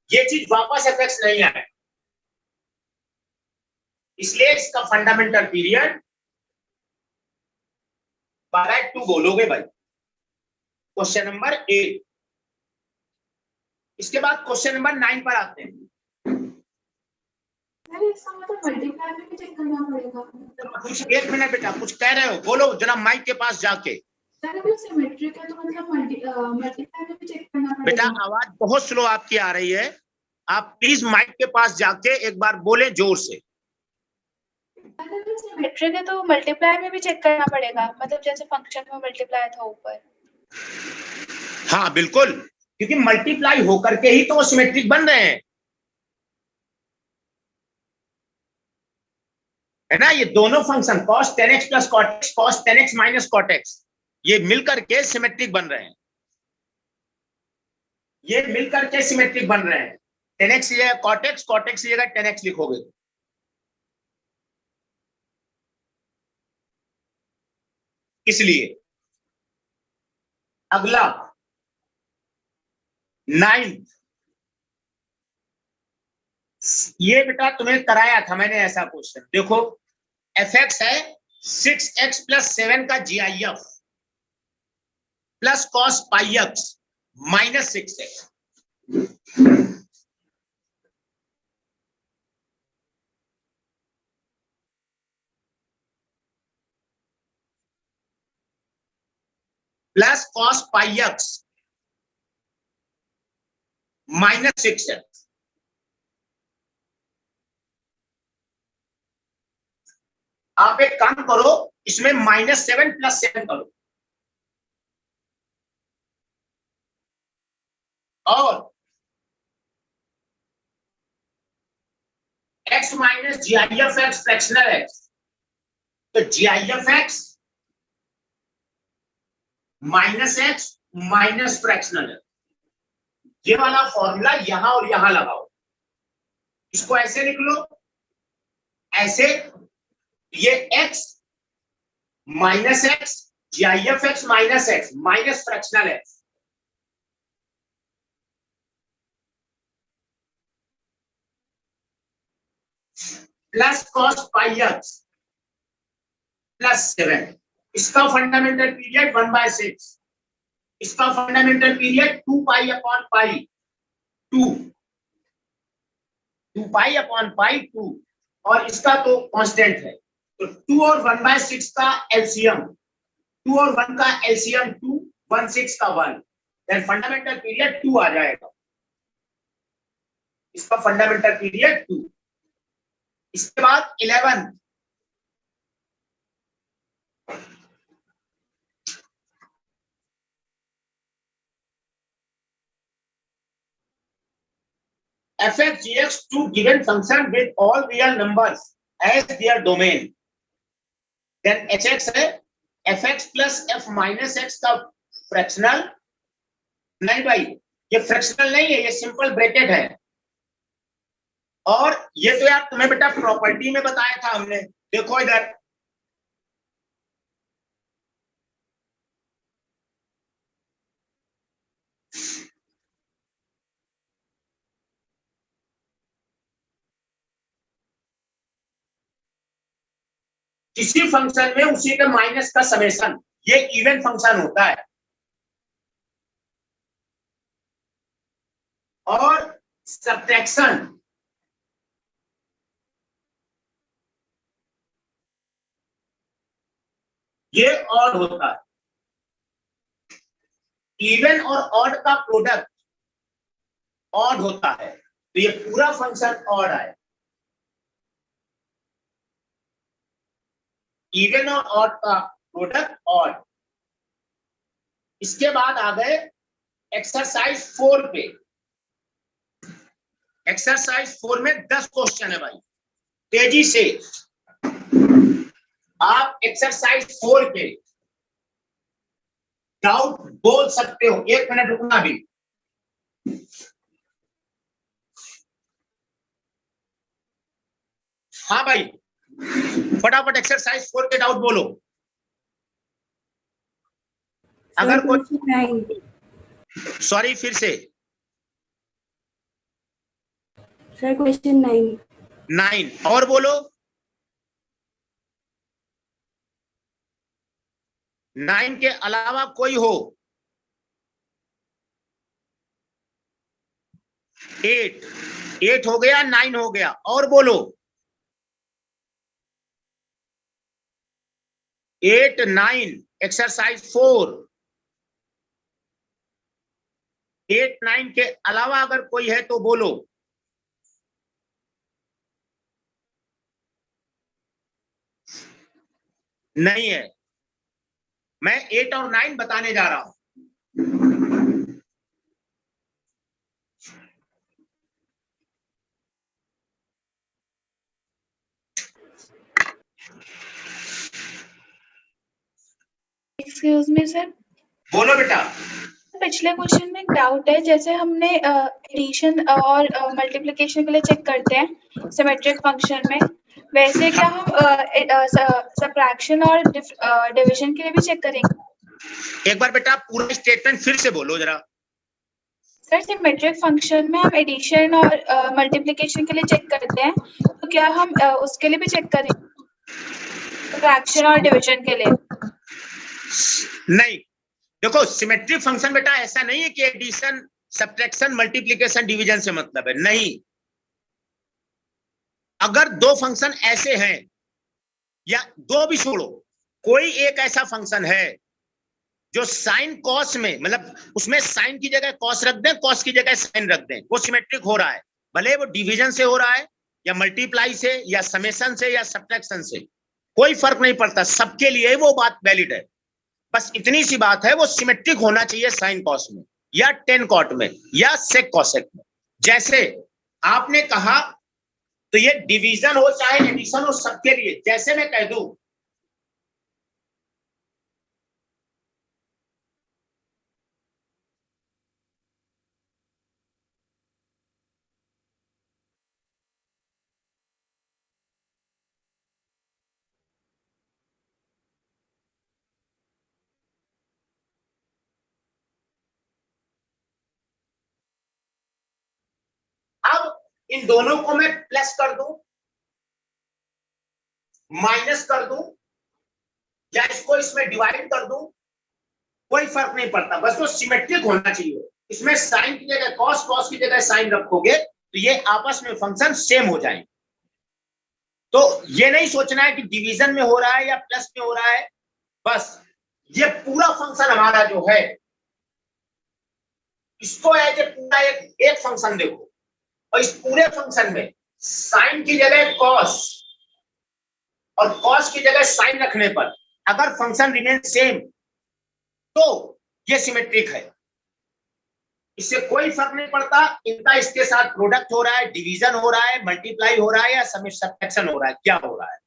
ये चीज वापस एफ नहीं आए, इसलिए इसका फंडामेंटल पीरियड पाई बाय 2 बोलोगे भाई। Question number 8। इसके बाद क्वेश्चन नंबर 9 पर आते हैं। सर इसका मतलब मल्टीप्लाई में भी चेक करना पड़ेगा? कुछ 1 मिनट बेटा, कुछ कह रहे हो, बोलो जरा माइक के पास जाके। सर अगर सिमेट्रिक है तो मतलब मल्टीप्लाई में भी चेक करना बेटा पड़ेगा? आवाज बहुत स्लो आपकी आ रही है, आप प्लीज माइक के पास जाके एक बार बोले जोर से। अगर सिमेट्रिक है तो मल्टीप्लाई में भी चेक करना पड़ेगा, मतलब जैसे फंक्शन में मल्टीप्लाई था ऊपर। हाँ बिल्कुल, क्योंकि मल्टीप्लाई होकर के ही तो वो सिमेट्रिक बन रहे हैं, है ना। ये दोनों function cos 10x plus cot x, cos 10x minus cot x, ये मिलकर के सिमेट्रिक बन रहे हैं, ये मिलकर के सिमेट्रिक बन रहे हैं। 10x ये cot x, cot x ये 10x लिखोगे। इसलिए अगला 9, ये बेटा तुम्हें कराया था मैंने ऐसा क्वेश्चन, देखो एफ एक्स है 6x प्लस 7 का GIF plus cos pi x minus 6x। Plus cos pi x minus 6x। आप एक काम करो, इसमें -7 + 7 करो, और x minus GIF x fractional x, तो GIF x minus x minus fractional x, ये वाला फॉर्मूला यहां और यहां लगाओ। इसको ऐसे लिख लो, ऐसे, ये x minus x GIF x minus x minus fractional x, plus cos pi x plus 7, इसका फंडामेंटल पीरियड 1/6, इसका fundamental period 2 pi upon pi 2, 2 pi upon pi 2, और इसका तो कांस्टेंट है, तो 2 और 1/6 का एलसीएम, 2 और 1 का एलसीएम 2, 1/6 का 1, देन फंडामेंटल पीरियड 2 आ जाएगा, इसका फंडामेंटल पीरियड 2। इसके बाद 11 fx gx two given function with all real numbers as their domain, then hx है fx plus f minus x का फ्रैक्शनल, नहीं भाई ये फ्रैक्शनल नहीं है, ये सिंपल ब्रैकेट है। और ये तो यार तुम्हें बेटा प्रॉपर्टी में बताया था हमने, देखो इधर किसी फंक्शन में उसी के माइनस का समेशन, ये इवन फंक्शन होता है। और सब्ट्रैक्शन ये ऑड होता है। इवन और ऑड का प्रोडक्ट ऑड होता है, तो ये पूरा फंक्शन ऑड है। इवन और ऑड का प्रोडक्ट ऑड। इसके बाद आ गए एक्सरसाइज 4 पे। एक्सरसाइज 4 में 10 क्वेश्चन है भाई, तेजी से आप एक्सरसाइज 4 के डाउट बोल सकते हो। 1 मिनट रुकना भी। हाँ भाई फटाफट एक्सरसाइज 4 के डाउट बोलो। अगर कोई सॉरी फिर से सर क्वेश्चन 9 और बोलो। 9 के अलावा कोई हो। 8 हो गया, 9 हो गया, और बोलो। 8 9 एक्सरसाइज 4। 8 9 के अलावा अगर कोई है तो बोलो। नहीं है। मैं 8 और 9 बताने जा रहा हूं। एक्सक्यूज मी सर, बोलो बेटा। पिछले क्वेश्चन में एक डाउट है, जैसे हमने एडिशन और मल्टीप्लिकेशन के लिए चेक करते हैं सिमेट्रिक फंक्शन में, वैसे क्या हम सबट्रैक्शन और डिवीजन के लिए भी चेक करेंगे? एक बार बेटा पूरा स्टेटमेंट फिर से बोलो जरा। सर सिमेट्रिक फंक्शन में हम एडिशन और मल्टीप्लिकेशन के लिए चेक करते हैं, तो क्या हम उसके लिए भी चेक करेंगे सबट्रैक्शन और डिवीजन के लिए? नहीं, देखो सिमेट्रिक फंक्शन बेटा ऐसा नहीं है कि एडिशन सब्ट्रैक्शन मल्टीप्लिकेशन डिवीजन से मतलब है, नहीं। अगर दो फंक्शन ऐसे हैं, या दो भी छोड़ो, कोई एक ऐसा फंक्शन है जो साइन कॉस में, मतलब उसमें साइन की जगह कॉस रख दें, कॉस की जगह साइन रख दें, वो सिमेट्रिक हो रहा है, भले वो डिवीजन से हो रहा है या मल्टीप्लाई से या समेशन से या सब्ट्रैक्शन से, कोई फर्क नहीं पड़ता, सबके लिए वो बात वैलिड है। बस इतनी सी बात है, वो सिमेट्रिक होना चाहिए साइन कॉस में या टेन कॉट में या सेक कॉसेक में। जैसे आपने कहा, तो ये डिवीजन हो चाहे एडिशन हो, सबके लिए। जैसे मैं कह दूं अब इन दोनों को मैं प्लस कर दूं, माइनस कर दूं, या इसको इसमें डिवाइड कर दूं, कोई फर्क नहीं पड़ता, बस वो सिमेट्रिक होना चाहिए। इसमें साइन की जगह कॉस, कॉस की जगह साइन रखोगे तो ये आपस में फंक्शन सेम हो जाएंगे। तो ये नहीं सोचना है कि डिवीजन में हो रहा है या प्लस में हो रहा है, बस ये पूरा फंक्शन हमारा जो है इसको एज ए पूरा एक फंक्शन देखो, और इस पूरे फंक्शन में साइन की जगह कॉस और कॉस की जगह साइन रखने पर अगर फंक्शन रिमेन सेम तो ये सिमेट्रिक है। इससे कोई फर्क नहीं पड़ता इनका इसके साथ प्रोडक्ट हो रहा है, डिवीजन हो रहा है, मल्टीप्लाई हो रहा है या सब्ट्रैक्शन हो रहा है, क्या हो रहा है।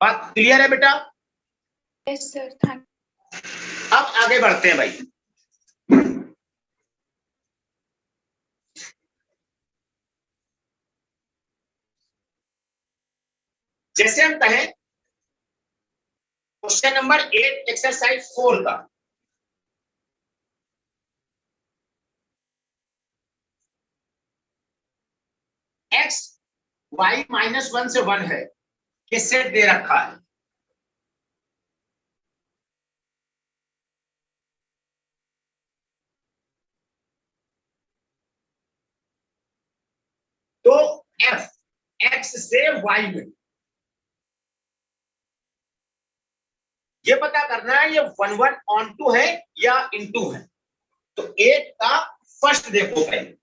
बात क्लियर है बेटा? Yes sir, thank. अब आगे बढ़ते हैं भाई। जैसे हम कहें क्वेश्चन नंबर 8 एक्सरसाइज 4 का, x y -1 से 1 है, ये सेट दे रखा है। तो f x से y में ये पता करना है ये 1 1 ऑन टू है या इनटू है। तो 8 का फर्स्ट देखो पहले,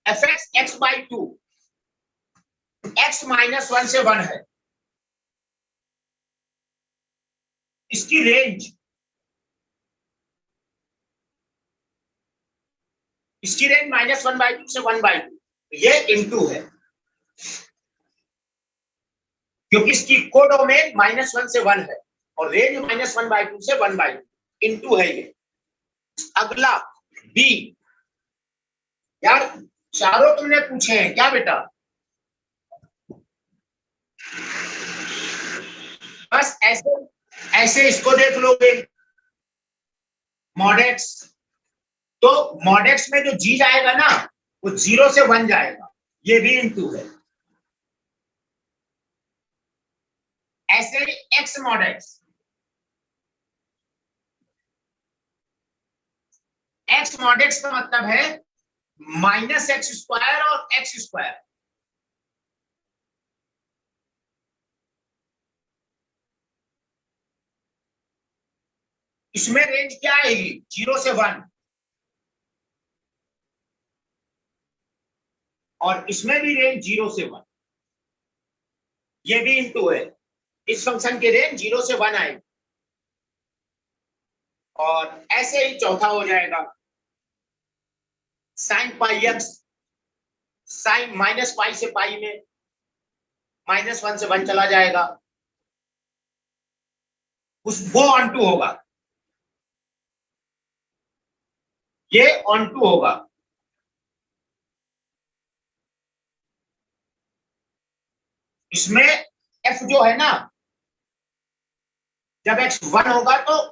fx x/2 x -1 से 1 है, इसकी रेंज -1/2 से 1/2, ये इनटू है क्योंकि इसकी कोडोमेन -1 से 1 है और रेंज -1/2 से 1/2 इनटू है ये। अगला बी, यार चारों तुमने पूछे हैं क्या बेटा? बस ऐसे ऐसे इसको देख लोगे मॉडेक्स, तो मॉडेक्स में जो जी जाएगा ना वो 0 से 1 जाएगा, ये भी इनटू है। ऐसे एक्स मॉडेक्स, एक्स मॉडेक्स का मतलब है -x² और x²। इसमें रेंज क्या आएगी? 0 से 1, और इसमें भी रेंज 0 से 1, ये भी इनटू है। इस फंक्शन की रेंज 0 से 1 आएगी और ऐसे ही चौथा हो जाएगा sin πx, साइन -π से π में -1 से 1 चला जाएगा, वो ऑन टू होगा, ये ऑन टू होगा। इसमें f जो है ना, जब x 1 होगा तो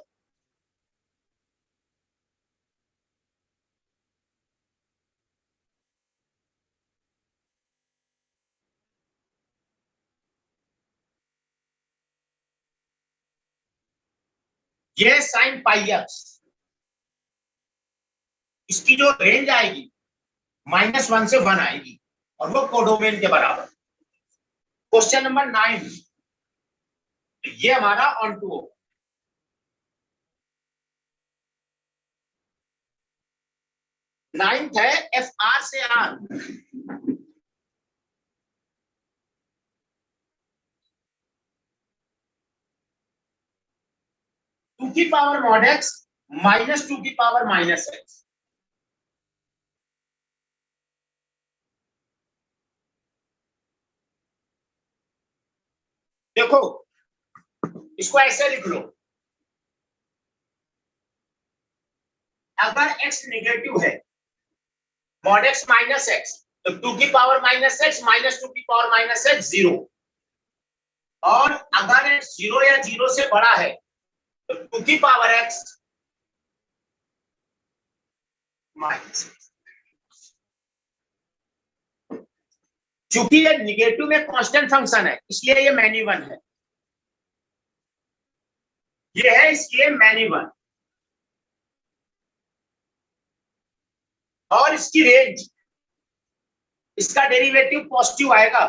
ये sin πx, इसकी जो रेंज आएगी -1 से 1 आएगी और वो कोडोमेन के बराबर। क्वेश्चन नंबर 9, ये हमारा ऑन टू होगा। 9th है FR से R, टू की पावर mod x -2 की पावर -x। देखो इसको ऐसे लिख लो, अगर x नेगेटिव है mod x -x, तो 2 की पावर -x -2 की पावर -x 0, और अगर x 0 या 0 से बड़ा है तो 2 की पावर x -x। चूंकि ये निगेटिव में कांस्टेंट फंक्शन है इसलिए ये मैनी वन है, ये है इसलिए मैनी वन, और इसकी रेंज, इसका डेरिवेटिव पॉजिटिव आएगा,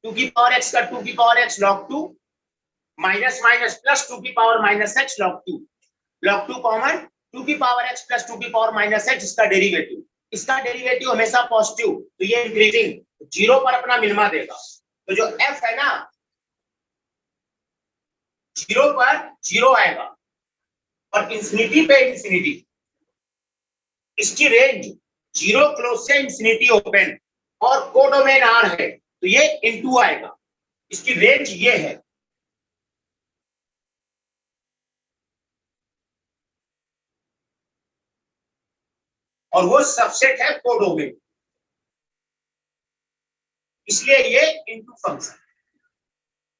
2 की पावर x का 2 की power x log 2 minus minus plus 2 की power minus x log 2, log 2 common 2 की पावर एक्स प्लस 2 की पावर माइनस एक्स, इसका डेरिवेटिव हमेशा पॉजिटिव, तो ये इंक्रीजिंग, जीरो पर अपना मिनिमा देगा। तो जो एफ है ना, जीरो पर जीरो आएगा और इंफिनिटी पे इंफिनिटी, इसकी रेंज जीरो क्लोज से इंफिनिटी ओपन और कोडोमेन आर है, तो ये इनटू आएगा, इसकी रेंज ये है। और वो सबसेट है कोडोमेन, इसलिए ये इनटू फंक्शन।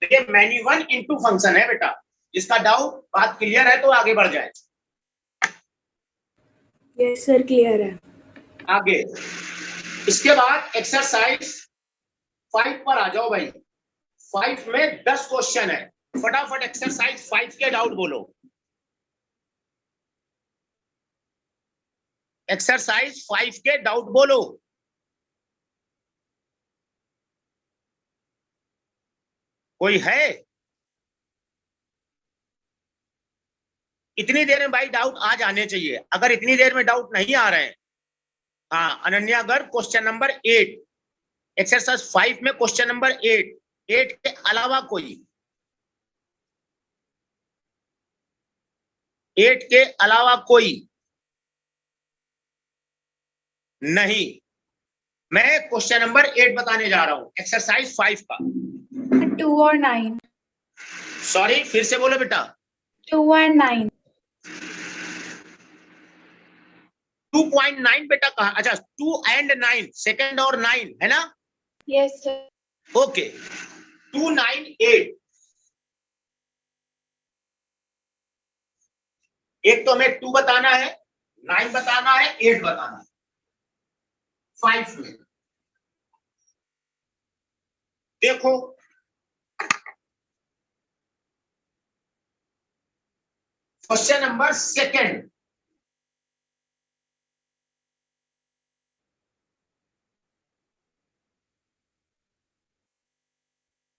तो ये मैनी वन इनटू फंक्शन है बेटा। जिसका डाउट, बात क्लियर है तो आगे बढ़ जाए। यस सर क्लियर है। आगे इसके बाद एक्सरसाइज 5 पर आ जाओ भाई। 5 में 10 क्वेश्चन है, फटाफट एक्सरसाइज 5 के डाउट बोलो। एक्सरसाइज 5 के डाउट बोलो। कोई है? इतनी देर में भाई डाउट आ जाने चाहिए। अगर इतनी देर में डाउट नहीं आ रहे हैं, हाँ Ananya Garg question number 8, exercise 5 में क्वेश्चन नंबर 8 के अलावा कोई, 8 के अलावा कोई नहीं। मैं क्वेश्चन नंबर 8 बताने जा रहा हूं, एक्सरसाइज 5 का। 2 और 9। सॉरी, फिर से बोलो बेटा। 2 और 9। 2.9 बेटा कहा? अच्छा 2 and 9, सेकंड और 9 है ना? Yes sir. ओके, 2, 9, 8। एक तो हमें 2 बताना है, 9 बताना है, 8 बताना है 5 में। देखो question number 2,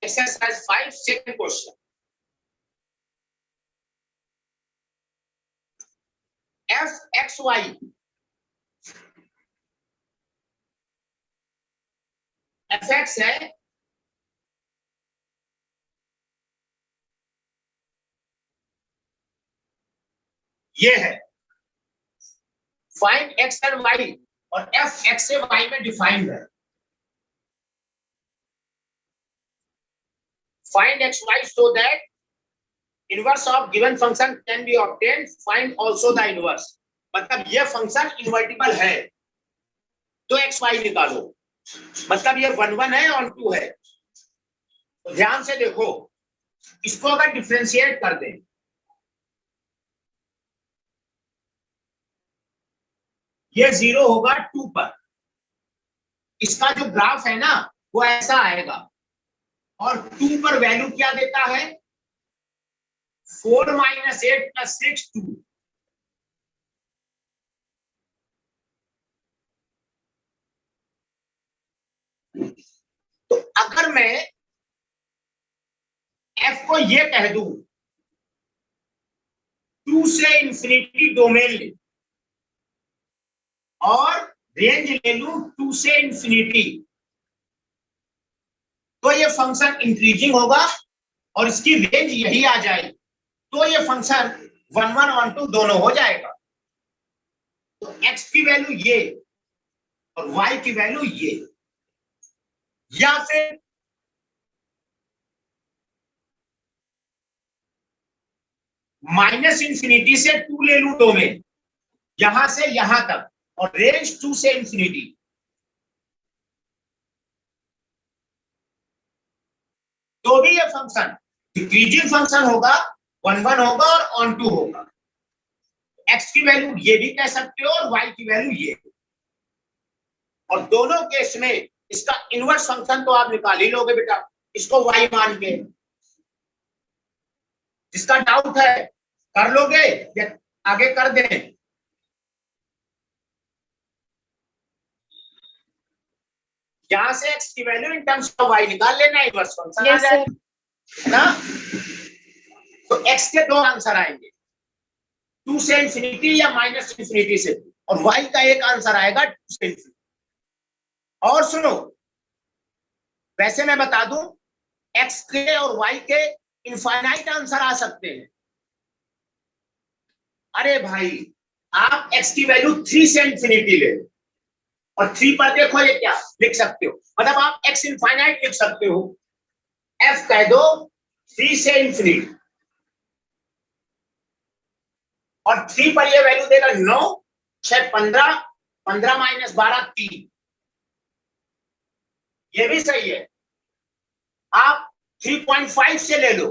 exercise 5 second question. F x y f x है, ये है। फाइंड एक्स एंड वाई, और एफ एक्स से वाई में डिफाइंड है। Find x, y so that inverse of given function can be obtained. Find also the inverse. मतलब ये function invertible है तो x y निकालो। मतलब ये 1 1 है और 2 है। तो ध्यान से देखो, इसको अगर डिफरेंशिएट कर दें, ये 0 होगा 2 पर। इसका जो ग्राफ है ना वो ऐसा आएगा, और 2 पर वैल्यू क्या देता है? 4 - 8 + 6 2। तो अगर मैं f को ये कह दूं 2 से इंफिनिटी डोमेन ले, और रेंज ले लूं 2 से इंफिनिटी, तो ये फंक्शन इंक्रीजिंग होगा और इसकी रेंज यही आ जाएगी, तो ये फंक्शन 1 1 1 2 दोनों हो जाएगा। तो x की वैल्यू ये और y की वैल्यू ये, या फिर -इंफिनिटी से 2 ले लूं डोमेन, यहां से यहां तक, और रेंज 2 से इंफिनिटी, तो भी ये फंक्शन डिक्रीजिंग फंक्शन होगा, 1 1 होगा और ऑन 2 होगा। x की वैल्यू ये भी कह सकते हो और y की वैल्यू ये, और दोनों केस में इसका इनवर्स फंक्शन तो आप निकाल ही लोगे बेटा, इसको y मान के। जिसका डाउट है कर लोगे या आगे कर दें? यहां से x की value in terms of y निकाल लेना, इनवर्स फंक्शन आ यस जाए सर। ना। तो x के दो आंसर आएंगे, 2 से इंफिनिटी या माइनस इंफिनिटी से, और y का एक आंसर आएगा 2 से इंफिनिटी। और सुनो, वैसे मैं बता दूं, x के और y के इनफाइनाइट आंसर आ सकते हैं। अरे भाई, आप x की वैल्यू 3 से इंफिनिटी ले लो, और 3 पर देखो ये क्या लिख सकते हो, मतलब आप x इनफाइनाइट लिख सकते हो। f कह दो 3 से इंफिनिटी, और 3 पर ये वैल्यू देगा 9, 6 15, 15 माइनस 12 3। ये भी सही है। आप 3.5 से ले लो,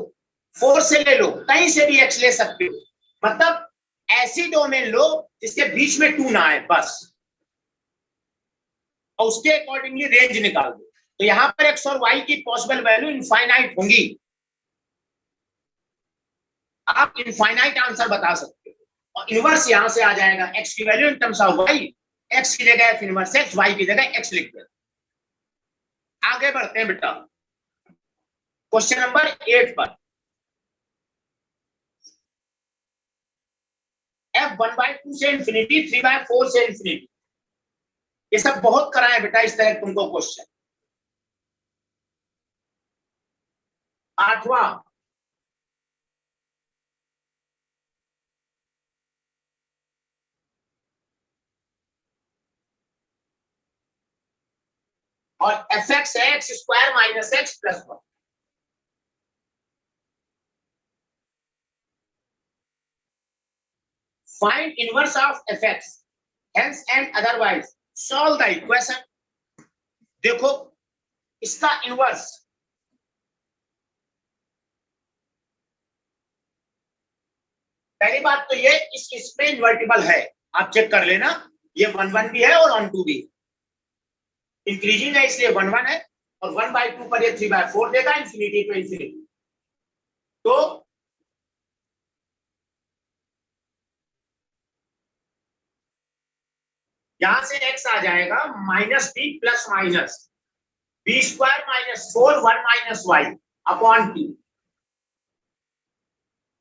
4 से ले लो, कहीं से भी x ले सकते हो, मतलब ऐसी डोमेन लो जिसके बीच में 2 ना आए बस, और उसके अकॉर्डिंगली रेंज निकाल दो। तो यहां पर x और y की पॉसिबल वैल्यू इनफाइनाइट होंगी। आप इनफाइनाइट आंसर बता सकते हो, और इनवर्स यहां से आ जाएगा, x की value in terms of y, x की जगह f इनवर्स x, y की जगह x लिख दो। आगे बढ़ते हैं बेटा क्वेश्चन नंबर 8 पर। f 1/2 से इंफिनिटी, 3/4 से इंफिनिटी, ये सब बहुत कराए बेटा इस तरह तुमको क्वेश्चन। 8वां, और fx है x² minus x plus 1। Find inverse of fx, hence and otherwise solve the equation। देखो इसका इनवर्स, पहली बात तो ये इसमें इन्वर्टिबल है, आप चेक कर लेना, ये 1 1 भी है और 1 2 भी, इंक्रीजिंग है इसलिए 1 1 है, और 1/2 पर ये 3/4 देगा, इंफिनिटी पे इंफिनिटी। तो यहां से x आ जाएगा -b plus minus b² minus 4 1 minus y upon 2।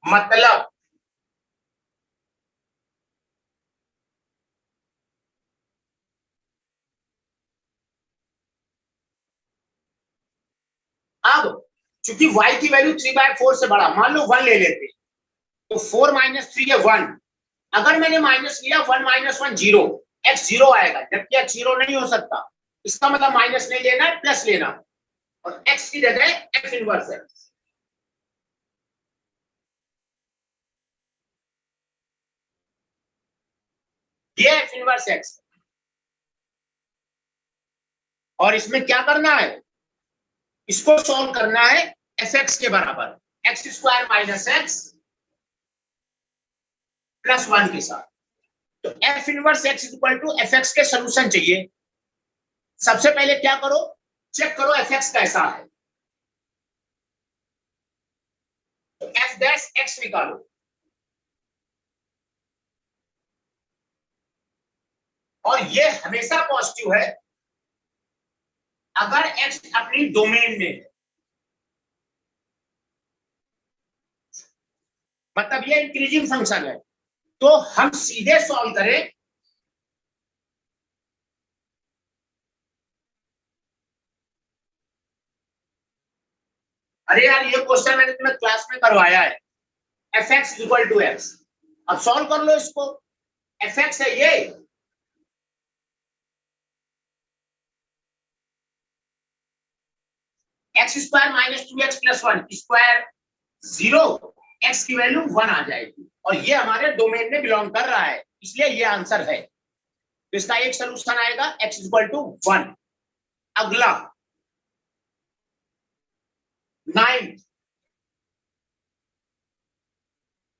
मतलब अब चूंकि y की वैल्यू 3/4 से बड़ा, मान लो 1 ले लेते, तो 4 माइनस 3 है 1, अगर मैंने माइनस लिया 1 माइनस 1 0, x 0 आएगा, जबकि x 0 नहीं हो सकता, इसका मतलब माइनस नहीं लेना है, प्लस लेना, और x की जगह f इनवर्स है। ये f इनवर्स x, और इसमें क्या करना है, इसको सॉल्व करना है fx के बराबर, x² माइनस x प्लस 1 के साथ। तो f inverse x equal to fx के सॉल्यूशन चाहिए। सबसे पहले क्या करो, चेक करो fx कैसा है, तो f डैश x निकालो, और ये हमेशा पॉजिटिव है अगर x अपनी डोमेन में है, मतलब ये इंक्रीजिंग फंक्शन है। तो हम सीधे सॉल्व करें, अरे यार ये क्वेश्चन मैंने तुम्हें क्लास में करवाया है, fx इक्वल टू x, अब सॉल्व कर लो इसको। fx है ये, x² minus 2x plus 1 square 0, x की वैल्यू 1 आ जाएगी, और ये हमारे डोमेन में बिलोंग कर रहा है, इसलिए ये आंसर है। तो इसका एक सोल्यूशन आएगा x इक्वल टू 1। अगला 9,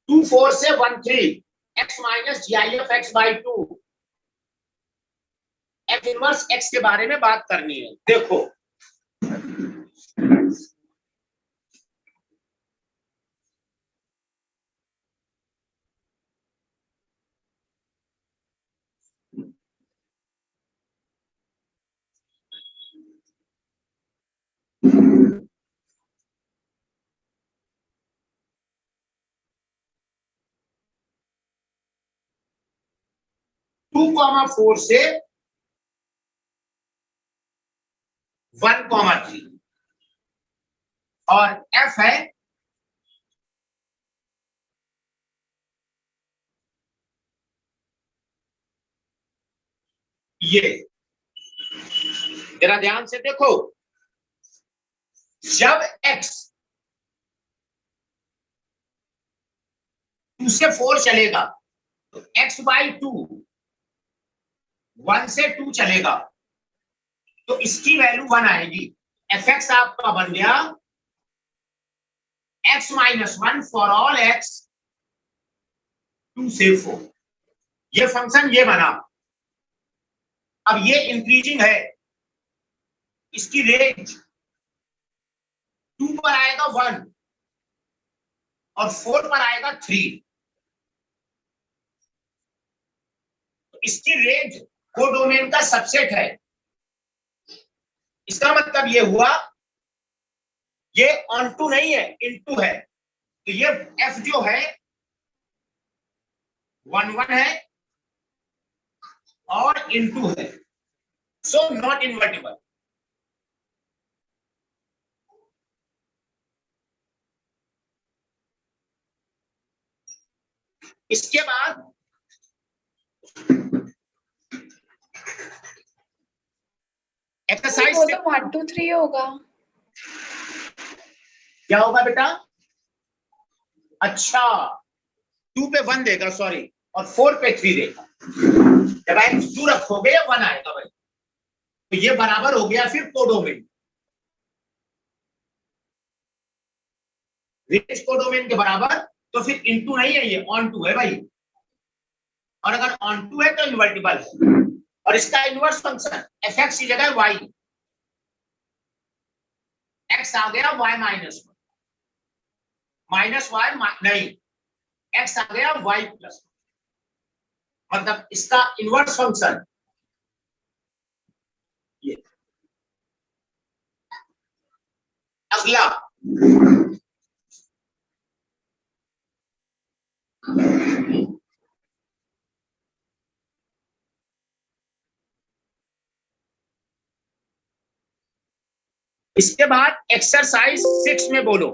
2 4 से 1 3, x minus gif x by 2, f inverse x के बारे में बात करनी है। देखो 2,4 से 1,3 और f है ये। जरा ध्यान से देखो, जब x 2 से 4 चलेगा तो x/2 1 से 2 चलेगा तो इसकी वैल्यू 1 आएगी। fx आपका बन गया x-1 फॉर ऑल x 2 से 4। ये फंक्शन ये बना। अब ये इंक्रीजिंग है, इसकी रेंज 2 पर आएगा 1 और 4 पर आएगा 3। तो इसकी रेंज कोडोमेन का सबसेट है। इसका मतलब ये हुआ ये ऑन टू नहीं है, इनटू है। तो ये f जो है 1 है और इनटू है, सो नॉट इन्वर्टिबल। इसके बाद एक्सरसाइज वो तो 1 2 3 होगा। क्या होगा बेटा? अच्छा, 2 पे 1 देगा, सॉरी, और 4 पे 3 देगा। जब x 2 रखोगे 1 आएगा भाई, तो ये बराबर हो गया फिर कोडोमेन। रेंज कोडोमेन के बराबर, तो फिर इनटू नहीं है, ये ऑन टू है भाई। और अगर ऑन टू है तो इन्वर्टिबल है। और इसका इनवर्स फंक्शन fx की जगह y, x आ गया y -1 माइनस y नहीं, x आ गया y प्लस, मतलब इसका इनवर्स फंक्शन ये। अगला इसके बाद एक्सरसाइज 6 में बोलो।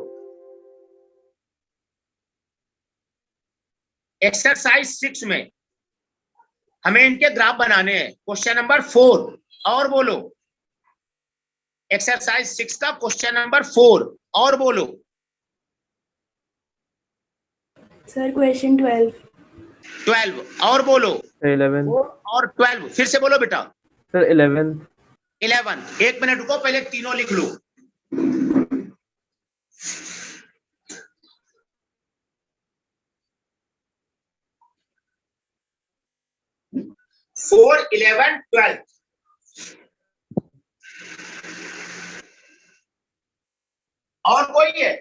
एक्सरसाइज 6 में हमें इनके ग्राफ बनाने हैं। क्वेश्चन नंबर 4 और बोलो। एक्सरसाइज 6 का क्वेश्चन नंबर 4 और बोलो। सर क्वेश्चन 12 और बोलो। 11 4 और 12 फिर से बोलो बेटा। सर 11 11। 1 मिनट रुको, पहले तीनों लिख लो। 4 11 12। और कोई है?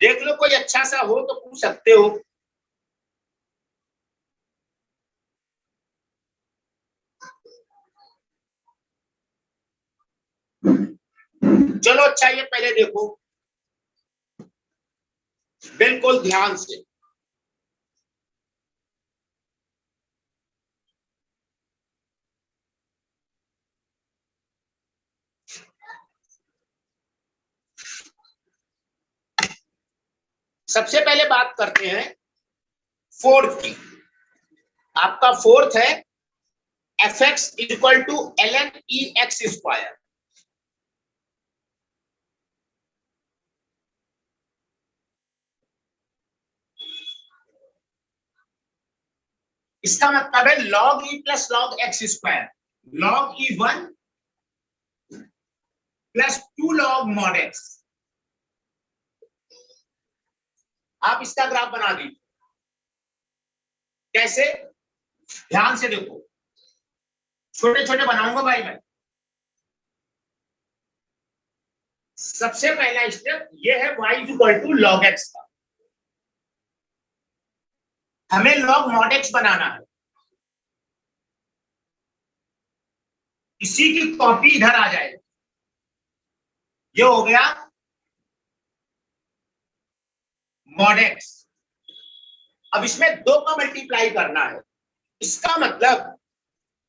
देख लो, कोई अच्छा सा हो तो पूछ सकते हो। चलो अच्छा, ये पहले देखो बिल्कुल ध्यान से। सबसे पहले बात करते हैं फोर्थ की। आपका फोर्थ है fx equal to ln ex square. इसका मतलब है log e plus log x square. log e 1 plus 2 log mod x। आप इसका ग्राफ बना दीजिए। कैसे? ध्यान से देखो, छोटे छोटे बनाऊंगा भाई मैं। सबसे पहला स्टेप ये है y equal to log x का। हमें log mod x बनाना है। इसी की कॉपी इधर आ जाएगी। ये हो गया मॉड एक्स। अब इसमें 2 का मल्टीप्लाई करना है, इसका मतलब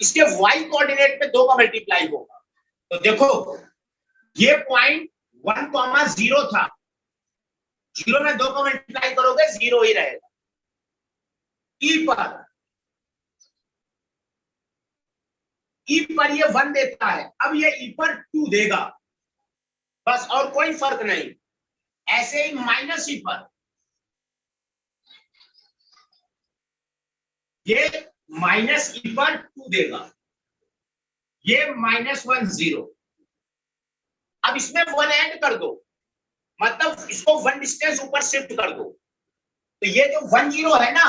इसके y कोऑर्डिनेट पे 2 का मल्टीप्लाई होगा। तो देखो ये पॉइंट 1,0 था, 0 में 2 का मल्टीप्लाई करोगे 0 ही रहेगा। ई पर ये 1 देता है, अब ये ई पर 2 देगा, बस और कोई फर्क नहीं। ऐसे ही माइनस ई पर ये माइनस ई पर 2 देगा, ये -1 0। अब इसमें 1 ऐड कर दो, मतलब इसको 1 डिस्टेंस ऊपर शिफ्ट कर दो, तो ये जो 1 0 है ना,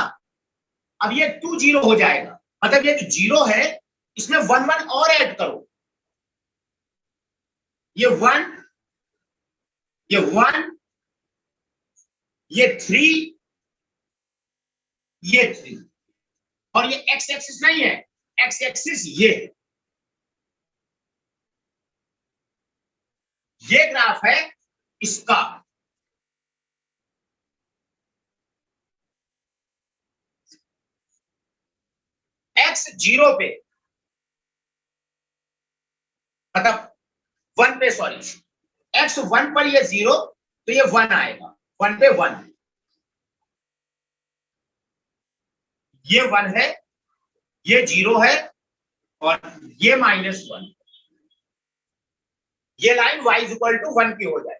अब ये 2 0 हो जाएगा, मतलब ये जो 0 है इसमें 1 1 और ऐड करो, ये 1, ये 1, ये 3, ये 3, और ये एक्स एक्सिस नहीं है, एक्स एक्सिस ये ग्राफ है इसका। एक्स 0 पे, मतलब 1 पे, सॉरी, एक्स 1 पर ये 0, तो ये 1 आएगा, 1 पे 1, ये 1 है, ये 0 है, और ये -1, ये लाइन y = 1 की हो जाए।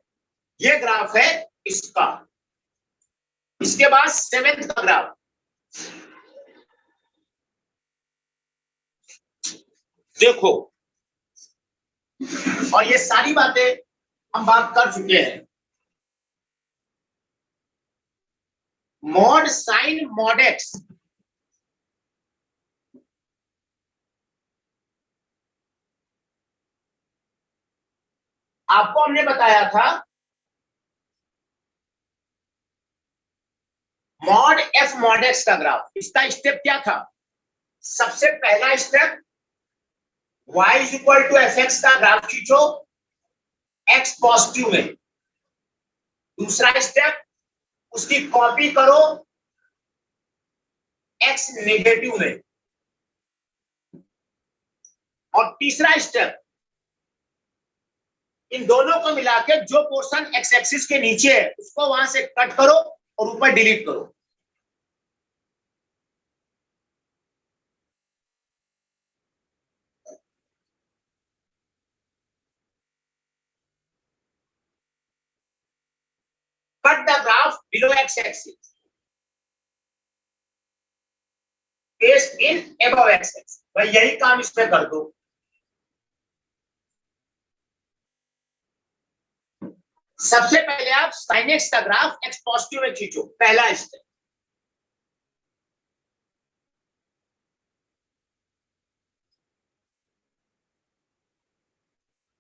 ये ग्राफ है इसका। इसके बाद 7th का ग्राफ, देखो, और ये सारी बातें हम बात कर चुके हैं। मॉड साइन मॉड एक्स, आपको हमने बताया था मॉड एफ मॉड एक्स का ग्राफ। इसका स्टेप क्या था? सबसे पहला स्टेप y = fx का ग्राफ खींचो x पॉजिटिव में। दूसरा स्टेप उसकी कॉपी करो x नेगेटिव में। और तीसरा स्टेप इन दोनों को मिला के जो पोर्शन x एक्सिस के नीचे है उसको वहां से कट करो और ऊपर डिलीट करो। Cut the graph below x axis, paste in above x axis. भाई यही काम इसमें कर दो। सबसे पहले आप sin x का ग्राफ x पॉजिटिव में खींचो, पहला स्टेप।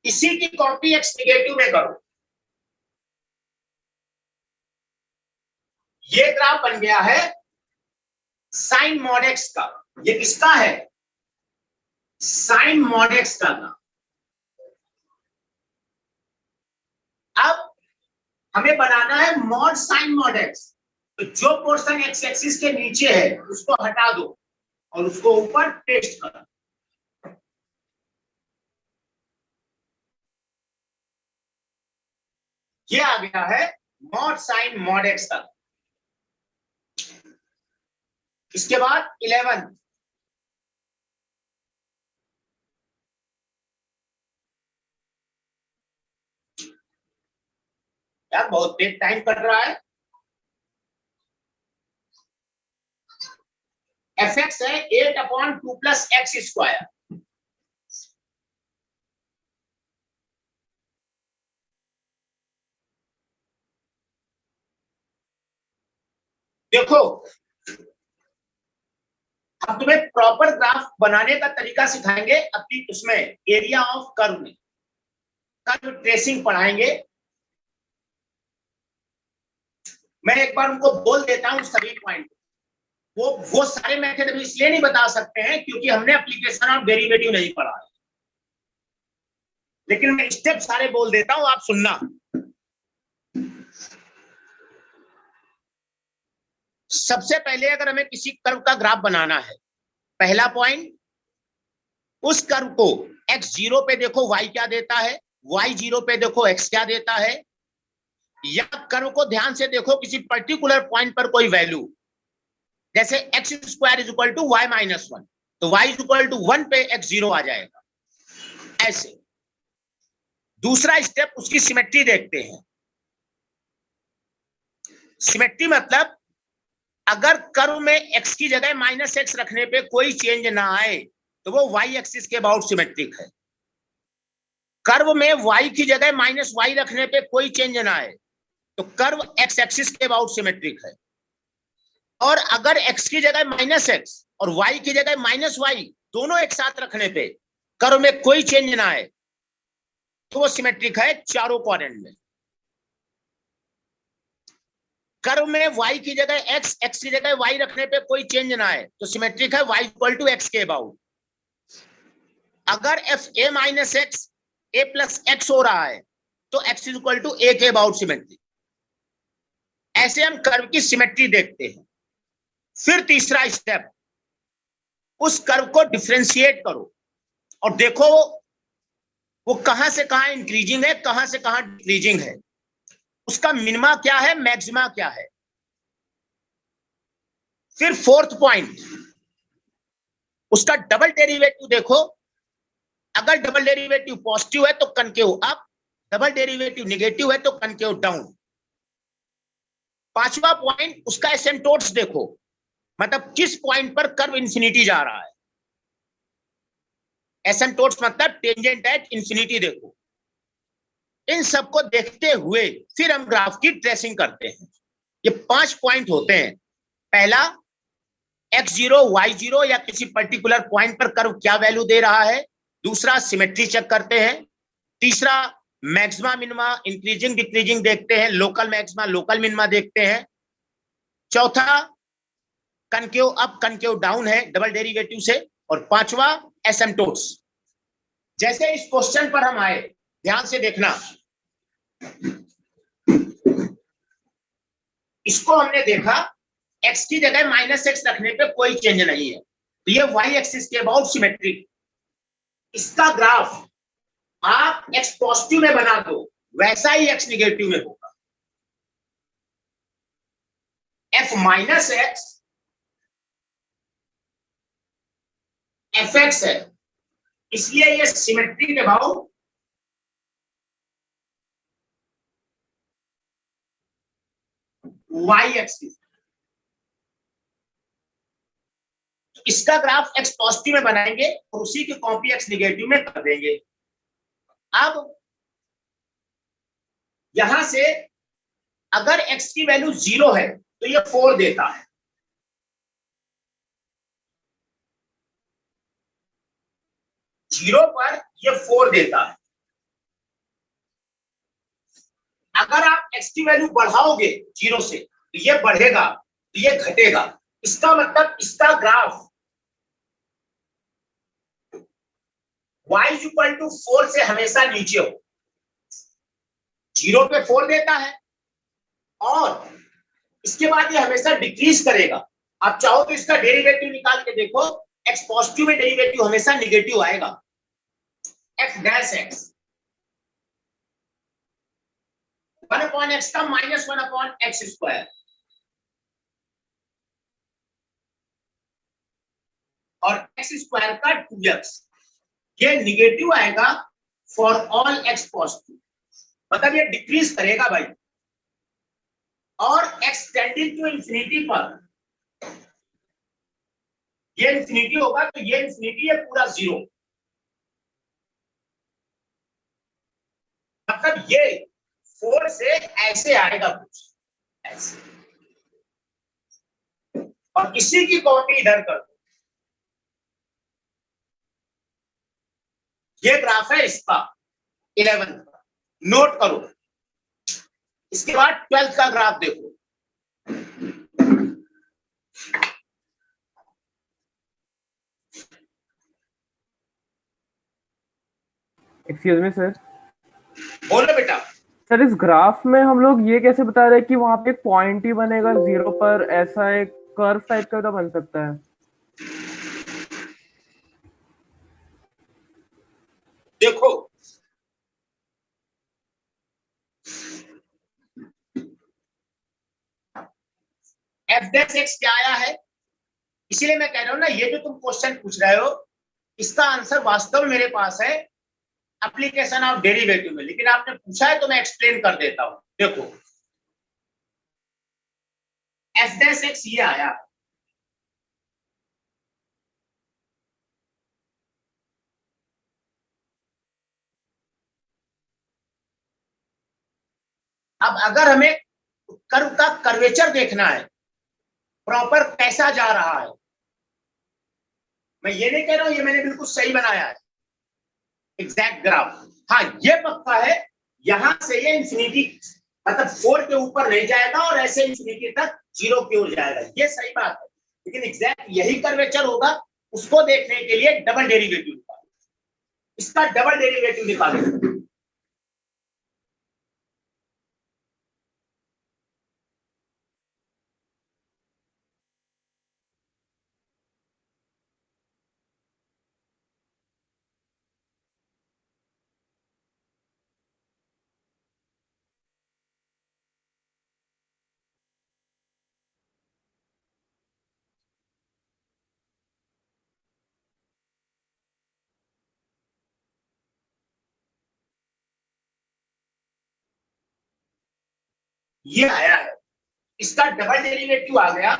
इसी की कॉपी x नेगेटिव में करो। ये ग्राफ बन गया है साइन मॉड एक्स का। ये किसका है? साइन मॉड एक्स का ग्राफ। अब हमें बनाना है मॉड साइन मॉड एक्स। तो जो पोर्शन एक्स एक्सिस के नीचे है उसको हटा दो और उसको ऊपर पेस्ट करो। ये आ गया है मॉड साइन मॉड एक्स का। इसके बाद 11, यार बहुत तेज टाइम कट रहा है। fx है 8/2 + x²। देखो हम तुम्हें प्रॉपर ग्राफ बनाने का तरीका सिखाएंगे अपनी उसमें एरिया ऑफ कर्व में, कर्व ट्रेसिंग पढ़ाएंगे। मैं एक बार उनको बोल देता हूं सभी पॉइंट। वो सारे मेथड हम इसलिए नहीं बता सकते हैं क्योंकि हमने एप्लीकेशन और डेरिवेटिव नहीं पढ़ा है, लेकिन मैं स्टेप सारे बोल देता हूं, आप सुनना। सबसे पहले अगर हमें किसी कर्व का ग्राफ बनाना है, पहला पॉइंट, उस कर्व को x0 पे देखो y क्या देता है, y0 पे देखो x क्या देता है, या कर्व को ध्यान से देखो किसी पर्टिकुलर पॉइंट पर कोई वैल्यू, जैसे x square is equal to y minus 1, तो y इज इक्वल टू 1 पे x0 आ जाएगा, ऐसे। दूसरा स्टेप, उसकी सिमेट्री देखते हैं। सिमेट्री मतलब अगर कर्व में x की जगह माइनस x रखने पे कोई चेंज ना आए तो वो y एक्सिस के अबाउट सिमेट्रिक है। कर्व में y की जगह माइनस y रखने पे कोई चेंज ना आए तो कर्व x एक्सिस के अबाउट सिमेट्रिक है। और अगर x की जगह माइनस x और y की जगह माइनस y दोनों एक साथ रखने पे कर्व में कोई चेंज ना आए तो वो सिमेट्रिक है चारों क्वाड्रेंट में। कर्व में y की जगह x, x की जगह y रखने पे कोई चेंज ना आए तो सिमेट्रिक है y इक्वल टू x के अबाउट। अगर f a minus x a plus x हो रहा है तो x is equal to a के अबाउट सिमेट्रिक। ऐसे हम कर्व की सिमेट्री देखते हैं। फिर तीसरा स्टेप, उस कर्व को डिफरेंशिएट करो और देखो वो कहां से कहां इंक्रीजिंग है, कहां से कहां डिक्रीजिंग है, उसका मिनिमा क्या है, मैक्सिमा क्या है। फिर फोर्थ पॉइंट, उसका डबल डेरिवेटिव देखो। अगर डबल डेरिवेटिव पॉजिटिव है तो concave up, double derivative negative है तो कनकेव डाउन। पांचवा पॉइंट, उसका एसिम्पटोट्स देखो, मतलब किस पॉइंट पर कर्व इंफिनिटी जा रहा है। एसिम्पटोट्स मतलब टेंजेंट एट इंफिनिटी देखो। इन सबको देखते हुए फिर हम ग्राफ की ट्रेसिंग करते हैं। ये 5 पॉइंट होते हैं। पहला, x0 y0 या किसी पर्टिकुलर पॉइंट पर कर्व क्या वैल्यू दे रहा है। दूसरा, सिमेट्री चेक करते हैं। तीसरा, मैक्सिमा मिनिमा इंक्रीजिंग डिक्रीजिंग देखते हैं, लोकल मैक्सिमा लोकल मिनिमा देखते हैं। चौथा, कनकेव अप कनकेव डाउन है डबल डेरिवेटिव से। और पांचवा, एसिम्पटोट्स। जैसे इस क्वेश्चन पर हम आए, ध्यान से देखना, इसको हमने देखा x की जगह माइनस x रखने पे कोई चेंज नहीं है तो ये y एक्सिस के अबाउट सिमेट्रिक। इसका ग्राफ आप x पॉजिटिव में बना दो, वैसा ही x निगेटिव में होगा। f माइनस x fx है, इसलिए ये सिमेट्रिक अबाउट y एक्सिस। इसका ग्राफ x पॉजिटिव में बनाएंगे और उसी की कॉपी x निगेटिव में कर देंगे। अब यहां से अगर x की वैल्यू 0 है तो ये 4 देता है। जीरो पर ये 4 देता है। अगर आप x की वैल्यू बढ़ाओगे 0 से तो ये बढ़ेगा, तो ये घटेगा। इसका मतलब इसका ग्राफ y इक्वल टू 4 से हमेशा नीचे हो। 0 पे 4 देता है और इसके बाद ये हमेशा डिक्रीज करेगा। आप चाहो तो इसका डेरिवेटिव निकाल के देखो, x पॉजिटिव में डेरिवेटिव हमेशा नेगेटिव आएगा। f dash x 1 upon x का माइनस 1 अपॉन x स्क्वायर, और x स्क्वायर का 2x, ये निगेटिव आएगा फॉर ऑल x पॉजिटिव, मतलब ये डिक्रीज करेगा भाई। और x टेंडिंग टू इंफिनिटी पर ये इंफिनिटी होगा तो ये इंफिनिटी है पूरा 0, मतलब ये 4 से ऐसे आएगा कुछ ऐसे, और इसी की कॉपी इधर कर दो। ये ग्राफ है इसका 11th का, नोट करो। इसके बाद 12th का ग्राफ देखो। एक्सक्यूज मी सर, बोलो बेटा। सर इस ग्राफ में हम लोग ये कैसे बता रहे हैं कि वहां पे एक पॉइंट ही बनेगा जीरो पर, ऐसा एक कर्व टाइप का तो बन सकता है? देखो एफ डैश एक्स क्या आया है, इसीलिए मैं कह रहा हूं ना, ये जो तुम क्वेश्चन पूछ रहे हो इसका आंसर वास्तव में मेरे पास है एप्लीकेशन ऑफ डेरिवेटिव में, लेकिन आपने पूछा है तो मैं एक्सप्लेन कर देता हूं। देखो एफ डैश एक्स ये आया, अब अगर हमें कर्व का कर्वेचर देखना है, प्रॉपर कैसा जा रहा है, मैं ये नहीं कह रहा हूं ये मैंने बिल्कुल सही बनाया है एग्जैक्ट ग्राफ, हाँ ये पक्का है यहां से ये इंफिनिटी मतलब 4 के ऊपर नहीं जाएगा और ऐसे इंफिनिटी तक 0 की ओर जाएगा, ये सही बात है, लेकिन एग्जैक्ट यही कर्वेचर होगा, उसको देखने के लिए डबल डेरिवेटिव निकालो, इसका डबल डेरिवेटिव निकालो। ये आया है, इसका डबल डेरिवेटिव आ गया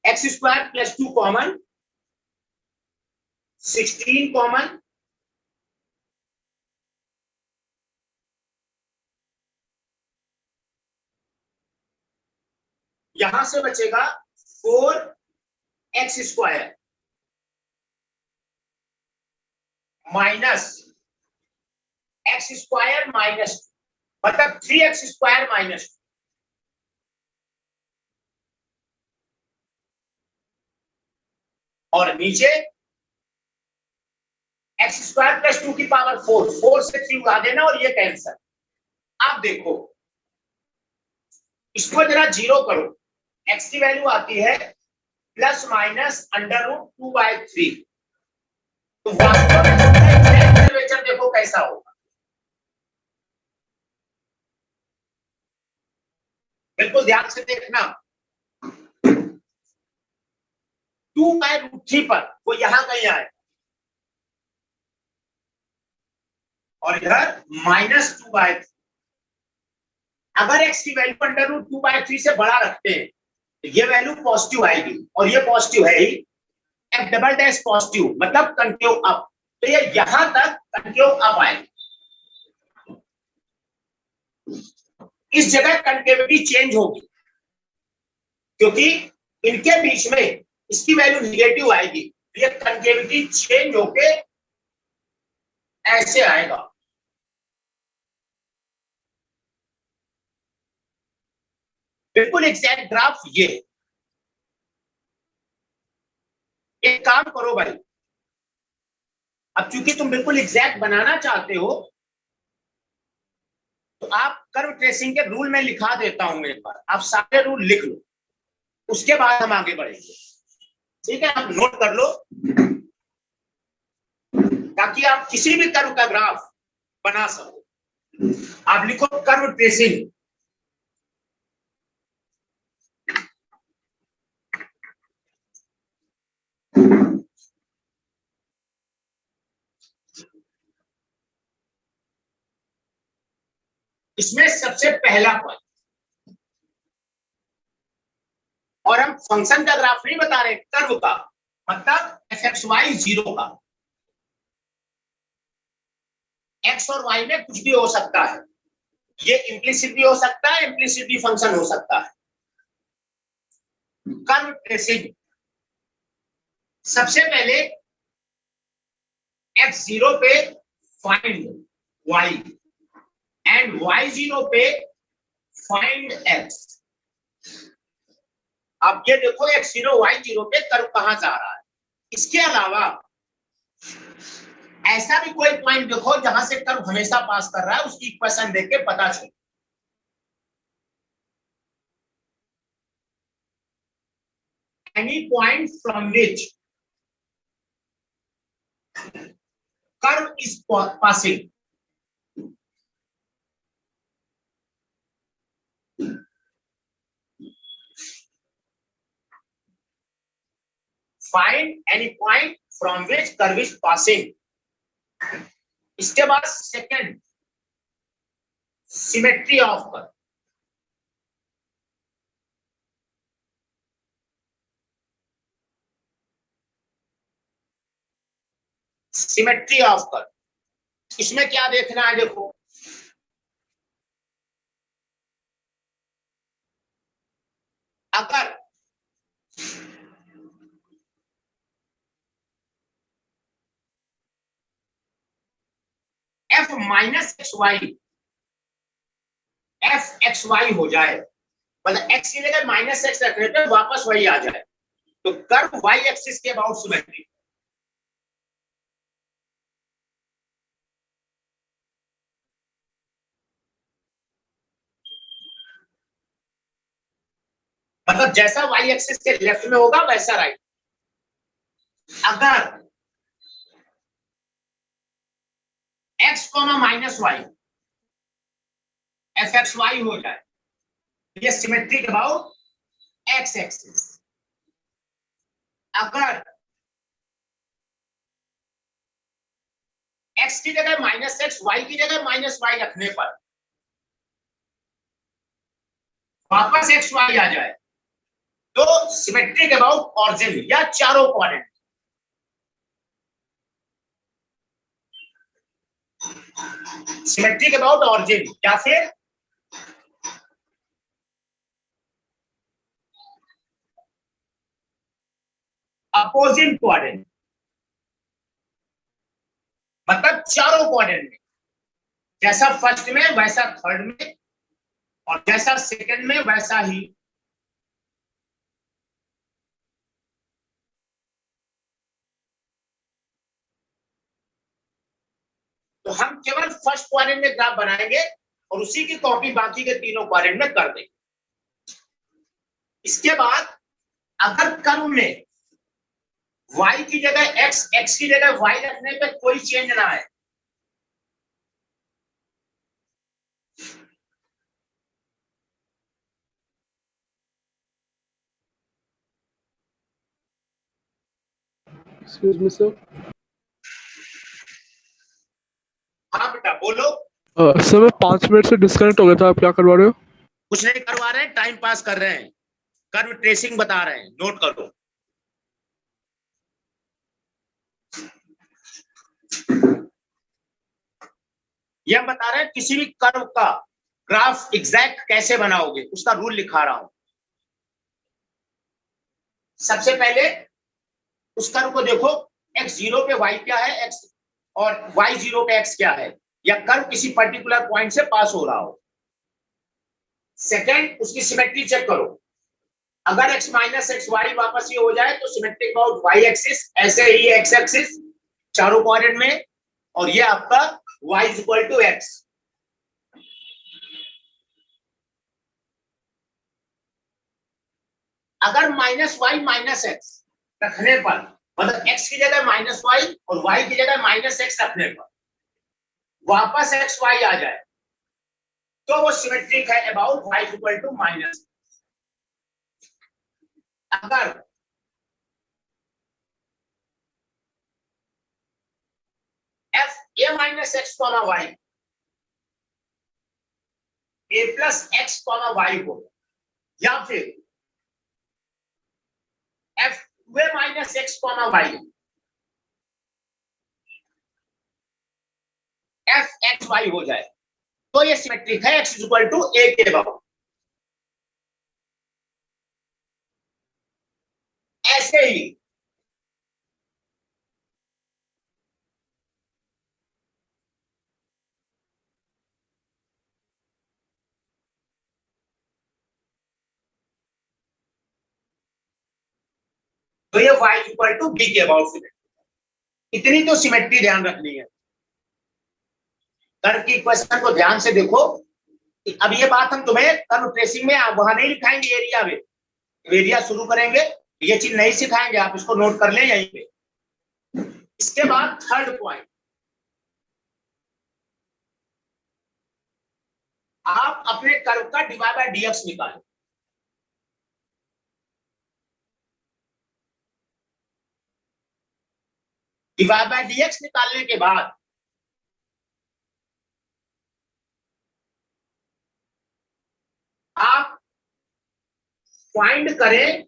x square plus 2 common, 16 common, यहां से बचेगा 4x square minus x square minus मतलब 3x स्क्वायर माइनस, और नीचे एक्स स्क्वायर प्लस 2 की पावर 4, 4 से 3 उड़ा देना और ये कैंसर। आप देखो इसको जरा जीरो करो, एक्स की वैल्यू आती है प्लस माइनस √2/3, तो वास्तव में कर्वेचर देखो कैसा होगा, बिल्कुल ध्यान से देखना, 2/√3 पर वो यहां कहीं आए और इधर -2/3, अगर x की वैल्यू √2/3 से बड़ा रखते हैं तो ये वैल्यू पॉजिटिव आएगी, और ये पॉजिटिव है ही, एफ डबल डैश पॉजिटिव मतलब कंकेव अप, तो ये यहां तक कंकेव अप आएगी, इस जगह कंकेविटी चेंज होगी क्योंकि इनके बीच में इसकी वैल्यू निगेटिव आएगी, ये कंकेविटी चेंज होके ऐसे आएगा, बिल्कुल एग्जैक्ट ग्राफ ये। एक काम करो भाई, अब चूंकि तुम बिल्कुल एग्जैक्ट बनाना चाहते हो तो आप कर्व ट्रेसिंग के रूल में लिखा देता हूं एक बार, आप सारे रूल लिख लो, उसके बाद हम आगे बढ़ेंगे, ठीक है? आप नोट कर लो ताकि आप किसी भी कर्व का ग्राफ बना सको। आप लिखो कर्व ट्रेसिंग, इसमें सबसे पहला पॉइंट, और हम फंक्शन का ग्राफ नहीं बता रहे, कर्व का, मतलब fxy 0 का, x और y में कुछ भी हो सकता है, ये इम्प्लिसिट भी हो सकता है, इम्प्लिसिट भी फंक्शन हो सकता है। कर्व ट्रेसिंग, सबसे पहले x0 पे फाइंड y एंड y0 पे फाइंड x। आप ये देखो x0 y0 पे कर्व कहां जा रहा है, इसके अलावा ऐसा भी कोई पॉइंट देखो जहां से कर्व हमेशा पास कर रहा है, उसकी इक्वेशन देख के पता चले। Any point from which curve is passing, find any point from which curve is passing. इसके बाद second, symmetry of curve. Symmetry of curve, इसमें क्या देखना है? देखो, अगर f minus x y, f x y हो जाए, मतलब x की जगह माइनस एक्स रखने पे वापस वही आ जाए, तो कर्व y एक्सिस के अबाउट सिमेट्री। मतलब जैसा y एक्सिस के लेफ्ट में होगा वैसा राइट। अगर x minus y f x y हो जाए, ये सिमेट्रिक अबाउट x एक्सिस। अगर x की जगह माइनस एक्स, y की जगह माइनस वाई रखने पर वापस एक्स वाई आ जाए, तो सिमेट्रिक अबाउट ऑरिजिन या चारों क्वाड्रेंट। सिमेट्रिक अबाउट ऑरिजिन या फिर अपोजिट क्वाड्रेंट, मतलब चारों क्वाड्रेंट में, जैसा फर्स्ट में वैसा थर्ड में, और जैसा सेकंड में वैसा ही। तो हम केवल फर्स्ट क्वाड्रेंट में ग्राफ बनाएंगे और उसी की कॉपी बाकी के तीनों क्वाड्रेंट में कर देंगे। इसके बाद अगर कर्व में y की जगह x, x की जगह y रखने पे कोई चेंज ना है, एक्सक्यूज मी सर। हाँ बेटा बोलो। सर मैं 5 मिनट से डिस्कनेक्ट हो गया था, आप क्या करवा रहे हो? कुछ नहीं करवा रहे हैं, टाइम पास कर रहे हैं, कर्व ट्रेसिंग बता रहे हैं, नोट करो। ये हम बता रहे हैं किसी भी कर्व का ग्राफ एग्जैक्ट कैसे बनाओगे, उसका रूल लिखा रहा हूं। सबसे पहले उस कर्व को देखो, x0 पे y क्या है, x, और y0 पे x क्या है, या कर्व किसी पर्टिकुलर पॉइंट से पास हो रहा हो। सेकंड, उसकी सिमेट्री चेक करो। अगर x माइनस एक्स वाई वापस ये हो जाए तो सिमेट्रिक अबाउट y एक्सिस, ऐसे ही x एक्सिस चारों क्वाड्रेंट में, और ये आपका y is equal to x। अगर माइनस वाई माइनस एक्स रखने पर, मतलब x की जगह माइनस वाई और y की जगह माइनस एक्स रखने पर वापस एक्स वाई आ जाए, तो वो सिमेट्रिक है about y equal to minus. अगर f a minus x comma y, a plus x comma y हो, या फिर f a minus x comma y, f x y हो जाए, तो ये सिमेट्रिक है x is equal to a के अबाउट। ऐसे ही तो ये y इक्वल टू b के अबाउट सिमेट्रिक। इतनी तो सिमेट्री ध्यान रखनी है। कर्व की क्वेश्चन को ध्यान से देखो। अब ये बात हम तुम्हें कर्व ट्रेसिंग में वहां नहीं लिखाएंगे, एरिया में, एरिया शुरू करेंगे, ये चीज नहीं सिखाएंगे, आप इसको नोट कर लें यहीं पे। इसके बाद थर्ड पॉइंट, आप अपने कर्व का dy बाय dx निकालें। dy बाय dx निकालने के बाद आप फाइंड करें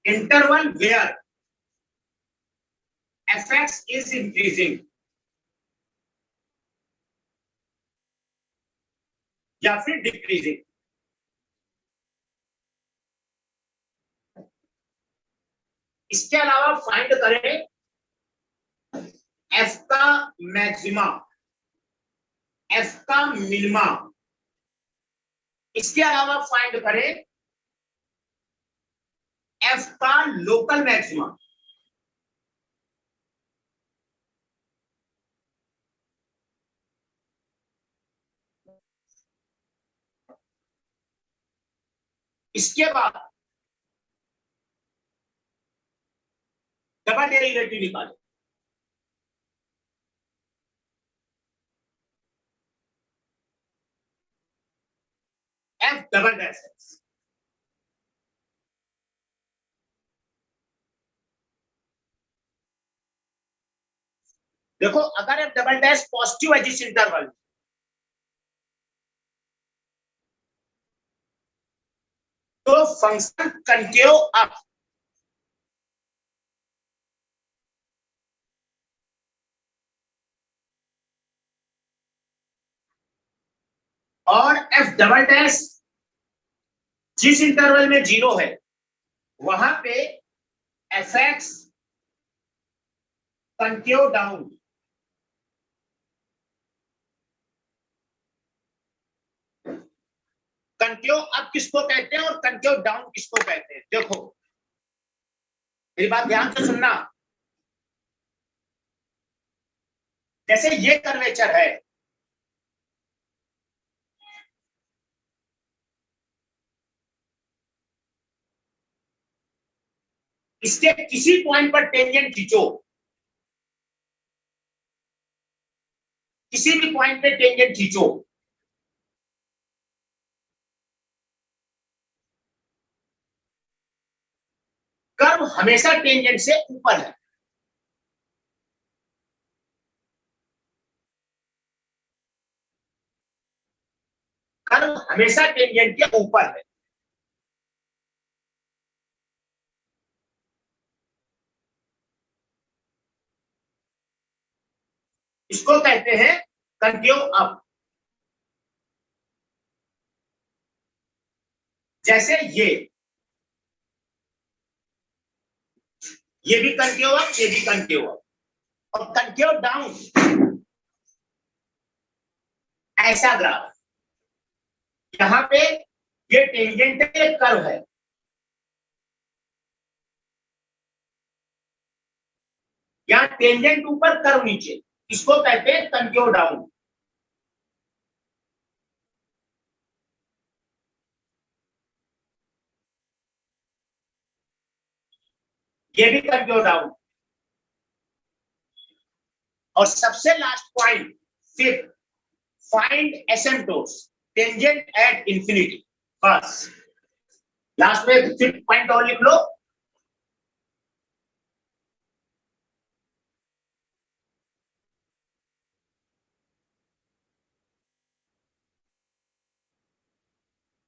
interval where fx is increasing या फिर डिक्रीजिंग। इसके अलावा फाइंड करें f का मैक्सिमा, f का मिनिमा। इसके अलावा फाइंड करें f का लोकल मैक्सिमा। इसके बाद डबल डेरिवेटिव निकालें। f double dash x। देखो अगर f डबल डैश पॉजिटिव है जिस इंटरवल में, तो फंक्शन कंटिन्यू अप, और f डबल डैश जिस इंटरवल में 0 है वहां पे fx continue down. Continue up किसको कहते हैं और कंटिन्यू डाउन किसको कहते हैं? देखो मेरी बात ध्यान से सुनना। जैसे ये कर्वेचर है, इसके किसी पॉइंट पर टेंजेंट खींचो, किसी भी पॉइंट पे टेंजेंट खींचो, कर्व हमेशा टेंजेंट से ऊपर है। कर्व हमेशा टेंजेंट के ऊपर है। इसको कहते हैं कंटिन्यू अप। जैसे ये भी कंटिन्यू अप, ये भी कंटिन्यू अप। और कंटिन्यू डाउन ऐसा ग्राफ, यहां पे ये टेंजेंट है, कर्व है, यहां टेंजेंट ऊपर कर्व नीचे, इसको कहते हैं कंटिन्यू डाउन। ये भी कंटिन्यू डाउन। और सबसे last point, fifth, find asymptotes tangent at infinity. बस लास्ट में फिफ्थ पॉइंट और लिख लो।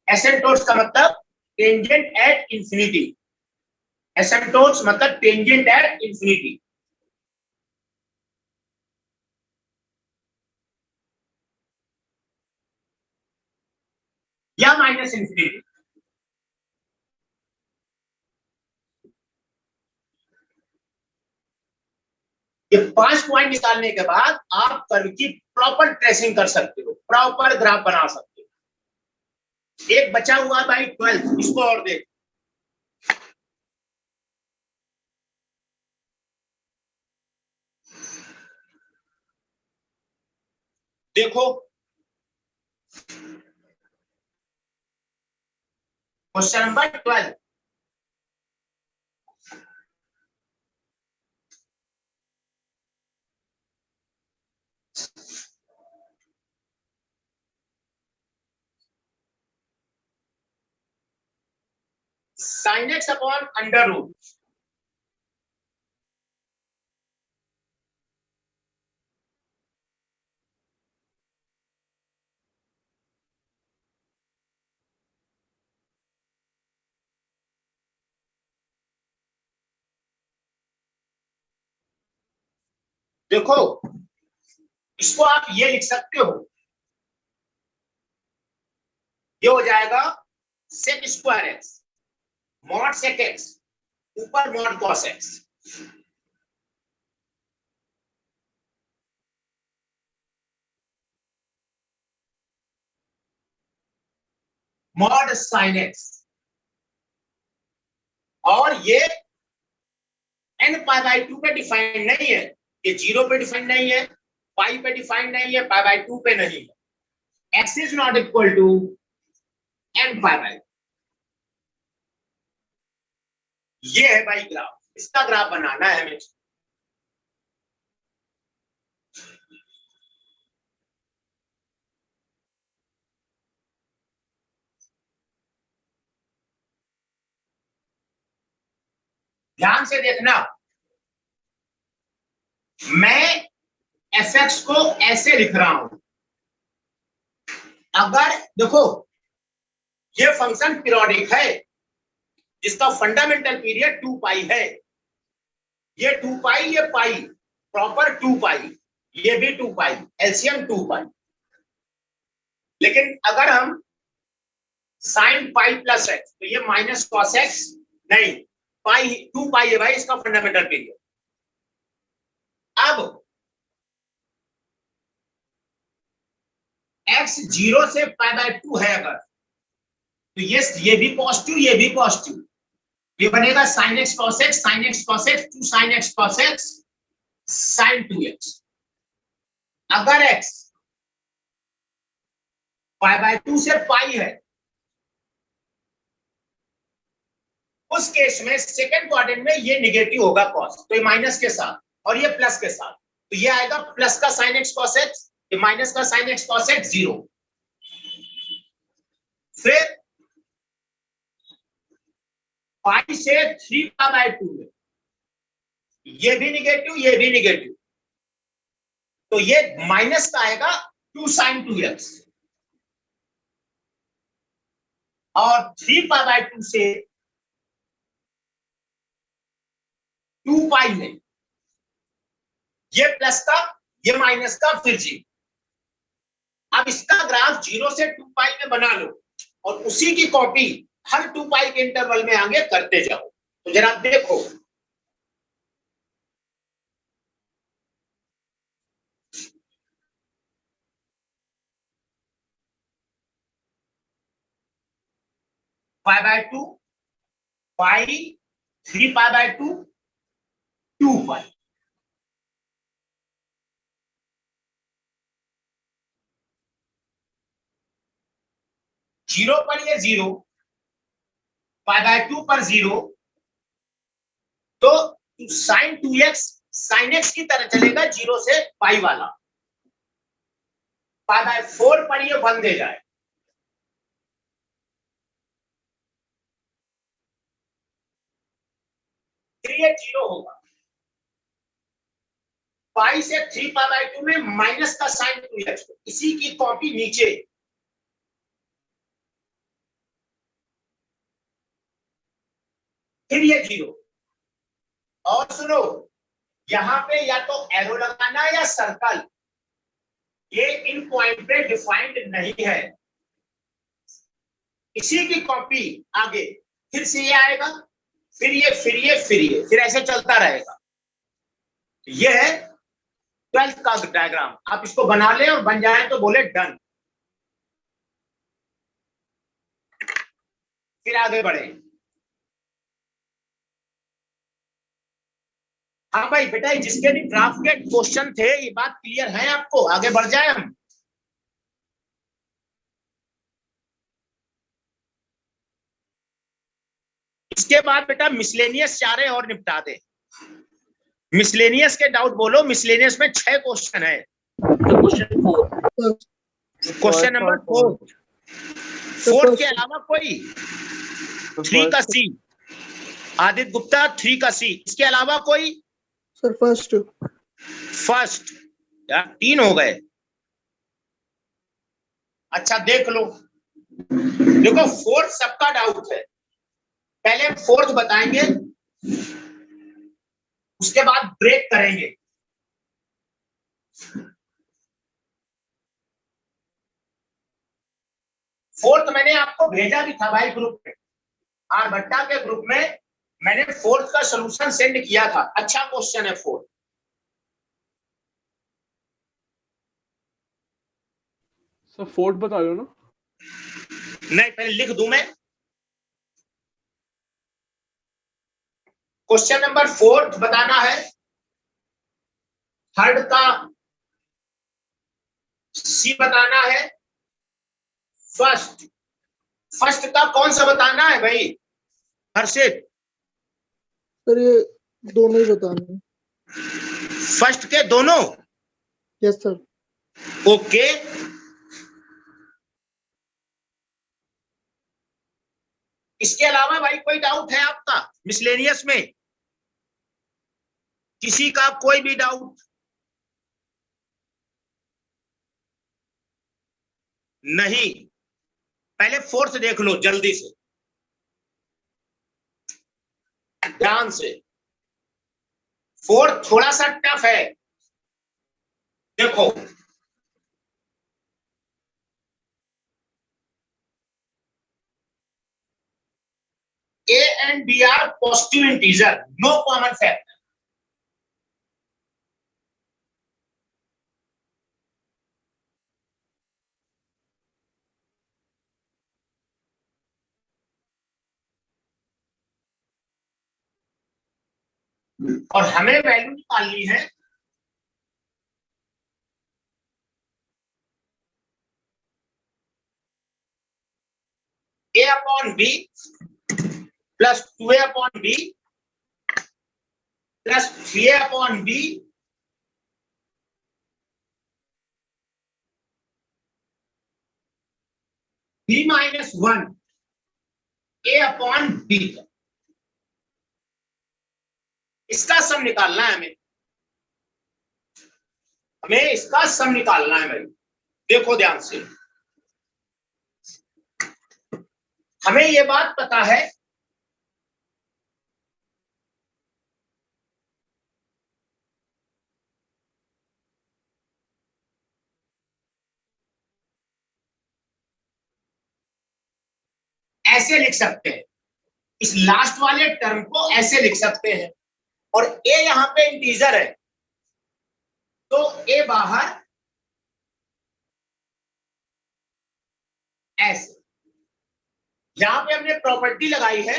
एसिम्पटोट्स का मतलब टेंजेंट एट इंफिनिटी। एसिम्पटोट्स मतलब टेंजेंट एट इंफिनिटी। या माइनस इंफिनिटी। ये 5 पॉइंट निकालने के बाद आप कर्व की प्रॉपर ट्रेसिंग कर सकते हो, प्रॉपर ग्राफ बना सकते हो। एक बचा हुआ भाई 12, इसको और देख। देखो question number 12, sin x upon under root. देखो इसको आप ये लिख सकते हो, ये हो जाएगा sec square X mod sec X ऊपर mod cos X. Mod sine X, और ये n पाई बाई 2 पे डिफाइंड नहीं है, ये 0 पे डिफाइंड नहीं है, पाई पे डिफाइंड नहीं है, पाई बाई 2 पे नहीं है। x is not equal to n pi by. ये है भाई ग्राफ, इसका ग्राफ बनाना है हमें। ध्यान से देखना, मैं fx को ऐसे लिख रहा हूं। अगर देखो ये फंक्शन पीरियोडिक है जिसका फंडामेंटल पीरियड 2 पाई है, ये 2 पाई, ये पाई प्रॉपर 2 पाई, ये भी 2 पाई, एलसीएम 2 पाई। लेकिन अगर हम साइन पाई प्लस एक्स, तो ये माइनस कॉस एक्स नहीं, पाई 2 पाई है भाई इसका फंडामेंटल पीरियड। अब x 0 से पाई बाय 2 है अगर, तो ये भी पॉजिटिव, ये भी पॉजिटिव, ये बनेगा sine x cos x, sine x cos x, 2 sine x cos x, sine 2x। अगर x पाई बाय 2 से पाई है, उस केस में सेकंड क्वाड्रेंट में ये निगेटिव होगा कॉस, तो ये माइनस के साथ और ये प्लस के साथ, तो ये आएगा प्लस का साइन एक्स कॉस एक्स, ये माइनस का साइन एक्स कॉस एक्स 0। फिर पाई से 3 पाई बाय 2 में ये भी निगेटिव, ये भी निगेटिव, तो ये माइनस का आएगा 2 साइन 2x, और 3 पाई बाय 2 से 2 पाई में ये प्लस का, ये माइनस का, फिर 0। अब इसका ग्राफ 0 से 2 पाई में बना लो और उसी की कॉपी हर 2 पाई के इंटरवल में आगे करते जाओ। तो जरा देखो, pi by 2 pi, 3 pi by 2 2 pi, zero पर ये 0, पाई बाय 2 पर 0, तो साइन 2x साइन x की तरह चलेगा 0 से पाई वाला। पाई बाय 4 पर ये 1 दे जाए, फिर ये 0 होगा। पाई से 3 पाई बाय 2 में माइनस का साइन 2x, इसी की कॉपी नीचे, फिर ये 0। और सुनो, यहां पे या तो एरो लगाना या सर्कल, ये इन पॉइंट पे डिफाइंड नहीं है, इसी की कॉपी आगे, फिर से ये आएगा, फिर ये, फिर ये, फिर ये, फिर ऐसे चलता रहेगा। ये है 12th का डायग्राम। आप इसको बना ले और बन जाए तो बोले डन। फिर आगे बढ़े। हाँ भाई बेटा, जिसके भी ड्राफ्ट के क्वेश्चन थे, ये बात क्लियर है आपको? आगे बढ़ जाए हम। इसके बाद बेटा मिसलेनियस चारे और निपटा दे। मिसलेनियस के डाउट बोलो। मिसलेनियस में 6 क्वेश्चन है। क्वेश्चन नंबर 4 के अलावा कोई 3 का सी। आदित्य गुप्ता 3 का सी। इसके अलावा कोई? सर फर्स्ट यार 3 हो गए। अच्छा देख लो, देखो 4th सबका डाउट है। पहले 4th बताएंगे, उसके बाद ब्रेक करेंगे। फोर्थ मैंने आपको भेजा भी था भाई ग्रुप में, आर भट्टा के ग्रुप में मैंने 4th का सॉल्यूशन सेंड किया था। अच्छा क्वेश्चन है 4th। सर 4th बता दो ना। नहीं, पहले लिख दूं मैं। क्वेश्चन नंबर 4th बताना है। 3rd का सी बताना है। फर्स्ट का कौन सा बताना है भाई हर्षित? सर ये दोनों ही बताने हैं। फर्स्ट के दोनों? Yes sir. ओके, इसके अलावा भाई कोई डाउट है आपका मिसलेनियस में? किसी का कोई भी डाउट? नहीं। पहले 4th देख लो जल्दी से, ध्यान से। 4th थोड़ा सा टफ है। देखो A and B are positive integer, no common factor. और हमें वैल्यू निकालनी है A upon B plus 2A upon B plus 3A upon B B minus 1 A upon B। इसका सम निकालना है हमें इसका सम निकालना है भाई। देखो ध्यान से, हमें ये बात पता है ऐसे लिख सकते हैं, इस लास्ट वाले टर्म को ऐसे लिख सकते हैं, और A यहां पे इंटीजर है तो A बाहर ऐसे। यहां पे हमने प्रॉपर्टी लगाई है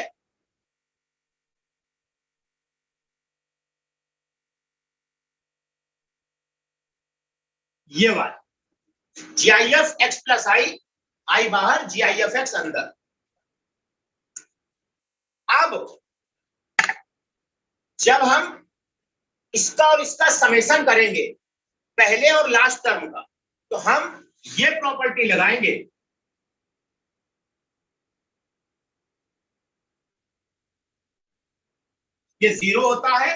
ये वाली, GIF x प्लस आई बाहर, GIF x अंदर। अब जब हम इसका और इसका समेशन करेंगे पहले और लास्ट टर्म का, तो हम ये प्रॉपर्टी लगाएंगे, ये 0 होता है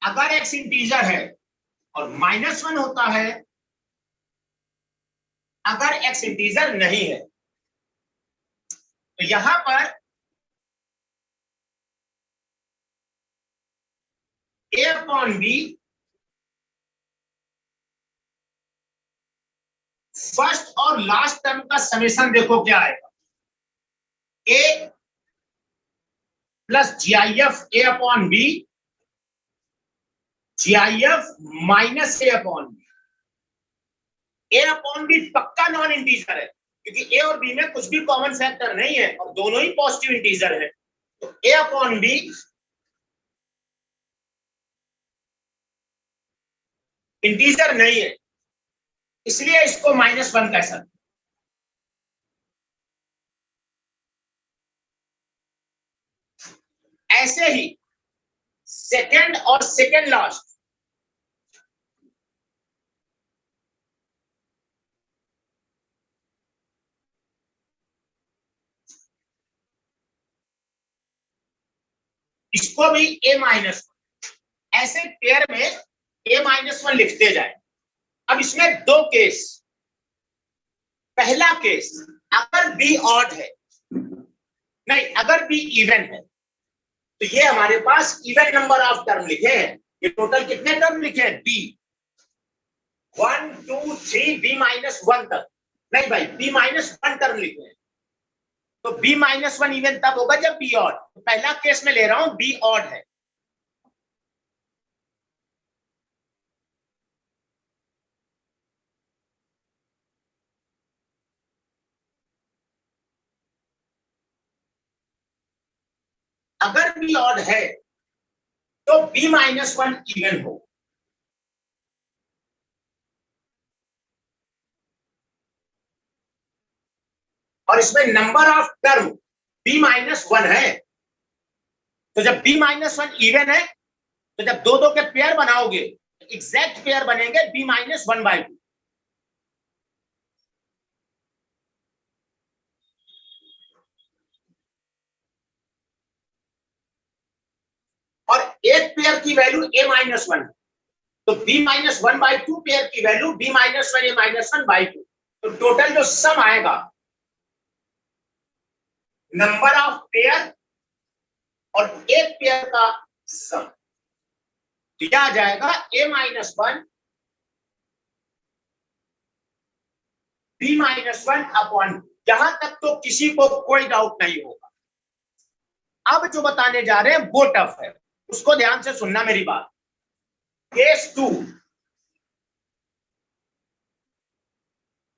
अगर x इंटीजर है, और -1 होता है अगर x इंटीजर नहीं है। तो यहां पर A अपॉन B फर्स्ट और लास्ट टर्म का समेशन देखो क्या आएगा, A plus GIF A upon B, GIF minus A upon B। A upon B पक्का नॉन इंटीजर है क्योंकि ए और बी में कुछ भी कॉमन फैक्टर नहीं है और दोनों ही पॉजिटिव इंटीजर है, तो ए अपॉन बी इंटीजर नहीं है, इसलिए इसको -1 कह सकते। ऐसे ही सेकंड और सेकंड लास्ट, इसको भी a-1 ऐसे पेयर में a-1 लिखते जाए। अब इसमें दो केस, पहला केस अगर b ऑड है, नहीं अगर b इवन है, तो ये हमारे पास इवन नंबर ऑफ टर्म लिखे हैं। ये टोटल कितने टर्म लिखे हैं? b 1 2 3 b-1 तक, नहीं भाई b-1 टर्म लिखे हैं, तो b-1 इवन तब होगा जब b ऑड। तो पहला केस में ले रहा हूं b ऑड है, अगर b ऑड है तो b-1 इवन हो। और इसमें नंबर ऑफ टर्म b-1 है, तो जब b-1 इवन है तो जब दो दो के पेयर बनाओगे एग्जैक्ट पेयर बनेंगे b-1/2। और एक पेयर की वैल्यू a-1, तो b-1/2 पेयर की वैल्यू b-a-1/2। तो टोटल जो सम आएगा नंबर ऑफ पेयर और एक पेयर का सम, तो यह आ जाएगा a-1 b-1/2। यहां तक तो किसी को कोई डाउट नहीं होगा। अब जो बताने जा रहे हैं वो टफ है, उसको ध्यान से सुनना मेरी बात। केस 2,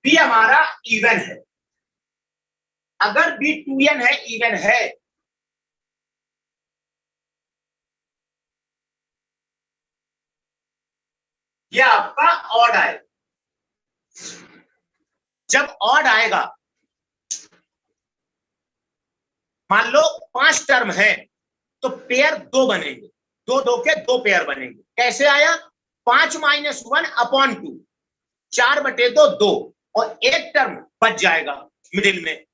b हमारा इवन है, अगर b 2n है, इवन है, यह आपका ऑड आएगा। जब ऑड आएगा, मान लो 5 टर्म है तो पेयर 2 बनेंगे, दो दो के 2 पेयर बनेंगे। कैसे आया? 5-1/2, 4/2 2, और एक टर्म बच जाएगा मिडिल में।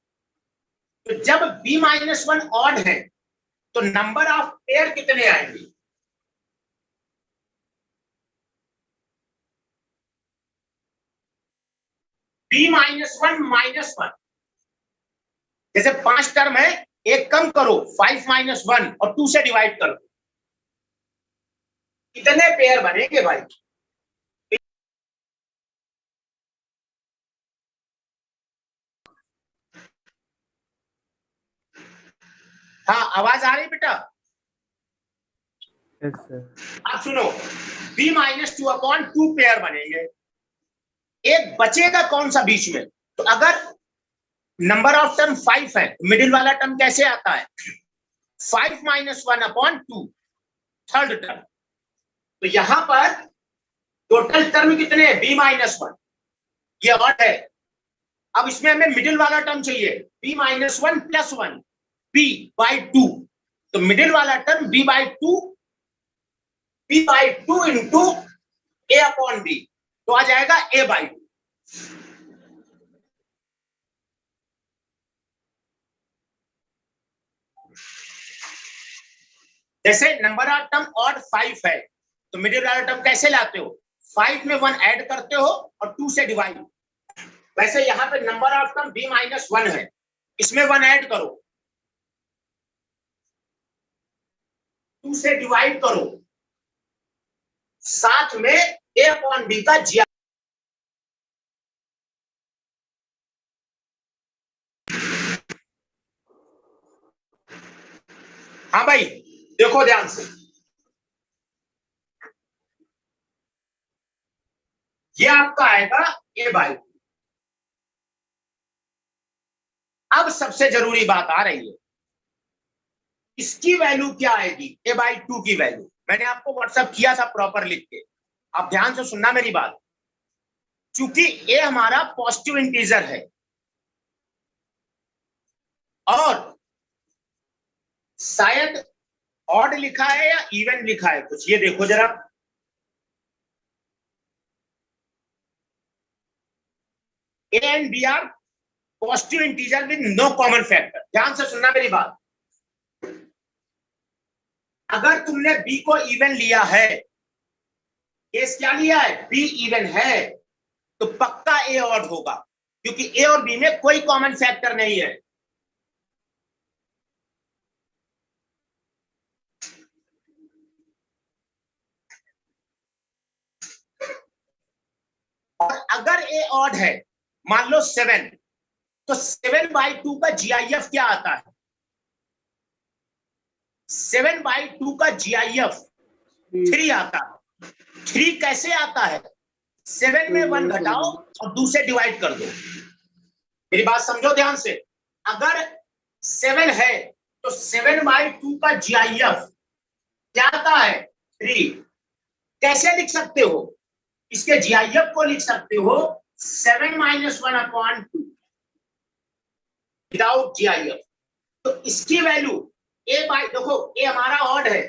तो जब b-1 ऑड है तो नंबर ऑफ पेयर कितने आएंगे? b-1 जैसे 5 टर्म है, एक कम करो 5-1 और 2 से डिवाइड करो, कितने पेयर बनेंगे भाई? हाँ, आवाज आ रही बेटा? Yes sir. आप सुनो, b-2/2 पेयर बनेंगे, एक बचेगा कौन सा बीच में? तो अगर नंबर ऑफ टर्म 5 है, मिडिल वाला टर्म कैसे आता है? 5-1/2 थर्ड टर्म। तो यहां पर टोटल टर्म कितने हैं? b-1, ये ऑड है। अब इसमें हमें मिडिल वाला टर्म चाहिए, b-1 + 1 b/2। तो मिडिल वाला टर्म b/2 into a/b, तो आ जाएगा a/2। जैसे नंबर ऑफ टर्म ऑड 5 है, तो मिडिल वाला टर्म कैसे लाते हो? 5 में 1 ऐड करते हो और 2 से डिवाइड। वैसे यहां पे नंबर ऑफ टर्म b-1 है, इसमें 1 ऐड करो, 2 से डिवाइड करो, साथ में a/b का जी। हाँ भाई देखो ध्यान से, ये आपका आएगा a/2, अब सबसे जरूरी बात आ रही है, इसकी वैल्यू क्या आएगी, a/2 की वैल्यू। मैंने आपको व्हाट्सएप किया था प्रॉपर लिख के, आप ध्यान से सुनना मेरी बात। चूंकि a हमारा पॉजिटिव इंटीजर है और शायद ऑड लिखा है या इवन लिखा है कुछ, ये देखो जरा। a and b are positive integer with no common factor. ध्यान से सुनना मेरी बात। अगर तुमने b को इवन लिया है, केस क्या लिया है, b इवन है, तो पक्का a ऑड होगा, क्योंकि a और b में कोई कॉमन फैक्टर नहीं है। और अगर a ऑड है, मान लो 7, तो 7/2 का GIF क्या आता है, 7/2 का GIF 3 आता है। 3 कैसे आता है, 7 में 1 घटाओ और 2 से डिवाइड कर दो। मेरी बात समझो ध्यान से। अगर 7 है तो 7/2 का GIF क्या आता है, 3। कैसे लिख सकते हो, इसके GIF को लिख सकते हो 7 - 1/2 विदाउट GIF। तो इसकी वैल्यू देखो a हमारा ऑड है,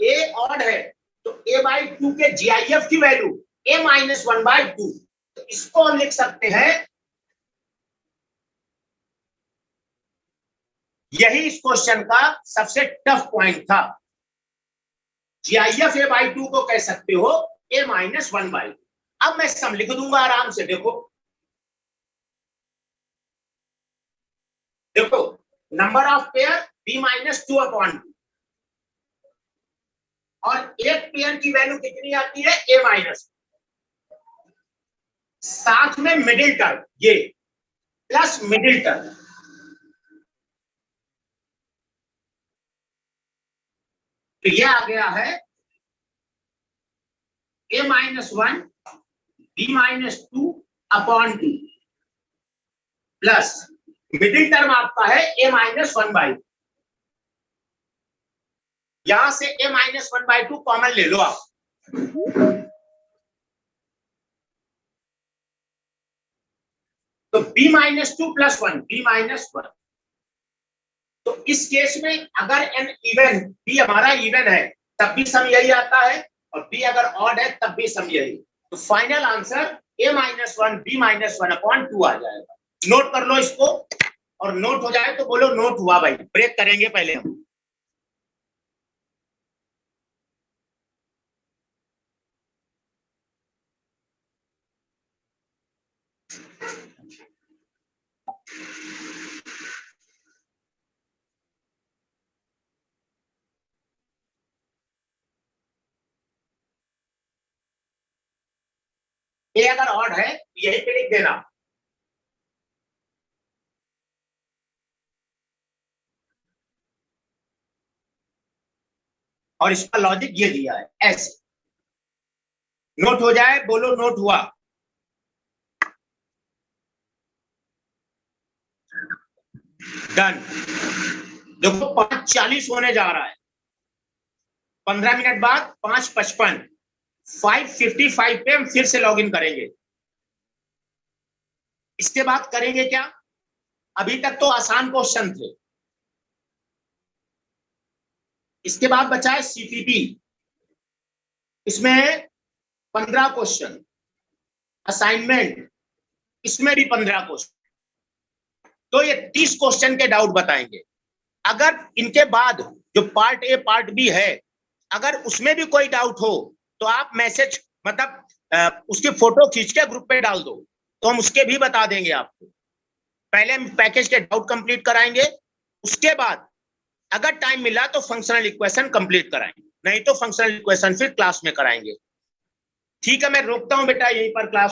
a ऑड है, तो a/2 के GIF की वैल्यू a - 1/2। तो इसको हम लिख सकते हैं, यही इस क्वेश्चन का सबसे टफ पॉइंट था। GIF a/2 को कह सकते हो a - 1/2। अब मैं सम लिख दूंगा आराम से। देखो नंबर ऑफ पेयर b - 2/2 और एक पेयर की वैल्यू कितनी आती है, a-, साथ में मिडिल टर्म ये प्लस मिडिल टर्म, तो ये आ गया है a - 1 b - 2/2 plus middle term आपका है a - 1/2। यहां से a - 1/2 कॉमन ले लो आप, तो b - 2 + 1 b - 1। तो इस केस में अगर n इवन, b हमारा इवन है तब भी सम यही आता है, और b अगर ऑड है तब भी सम यही। तो फाइनल आंसर a - 1 b - 1/2 आ जाएगा। नोट कर लो इसको, और नोट हो जाए तो बोलो नोट हुआ भाई। ब्रेक करेंगे पहले हम। ए अगर ऑड है तो यही पे लिख देना, और इसका लॉजिक ये दिया है ऐसे। नोट हो जाए बोलो नोट हुआ। डन। देखो 5:40 होने जा रहा है, 15 मिनट बाद 5:55, 5:55 पे हम फिर से लॉग इन करेंगे। इसके बाद करेंगे क्या, अभी तक तो आसान क्वेश्चन थे, इसके बाद बचा है CPP। इसमें 15 क्वेश्चन, असाइनमेंट इसमें भी 15 क्वेश्चन, तो ये 30 क्वेश्चन के डाउट बताएंगे। अगर इनके बाद जो पार्ट ए पार्ट बी है, अगर उसमें भी कोई डाउट हो तो आप मैसेज मतलब उसकी फोटो खींच के ग्रुप पे डाल दो, तो हम उसके भी बता देंगे आपको। पहले हम पैकेज के डाउट कंप्लीट कराएंगे, उसके बाद अगर टाइम मिला तो फंक्शनल इक्वेशन कंप्लीट कराएंगे, नहीं तो फंक्शनल इक्वेशन फिर क्लास में कराएंगे। ठीक है, मैं रोकता हूं बेटा यहीं पर क्लास।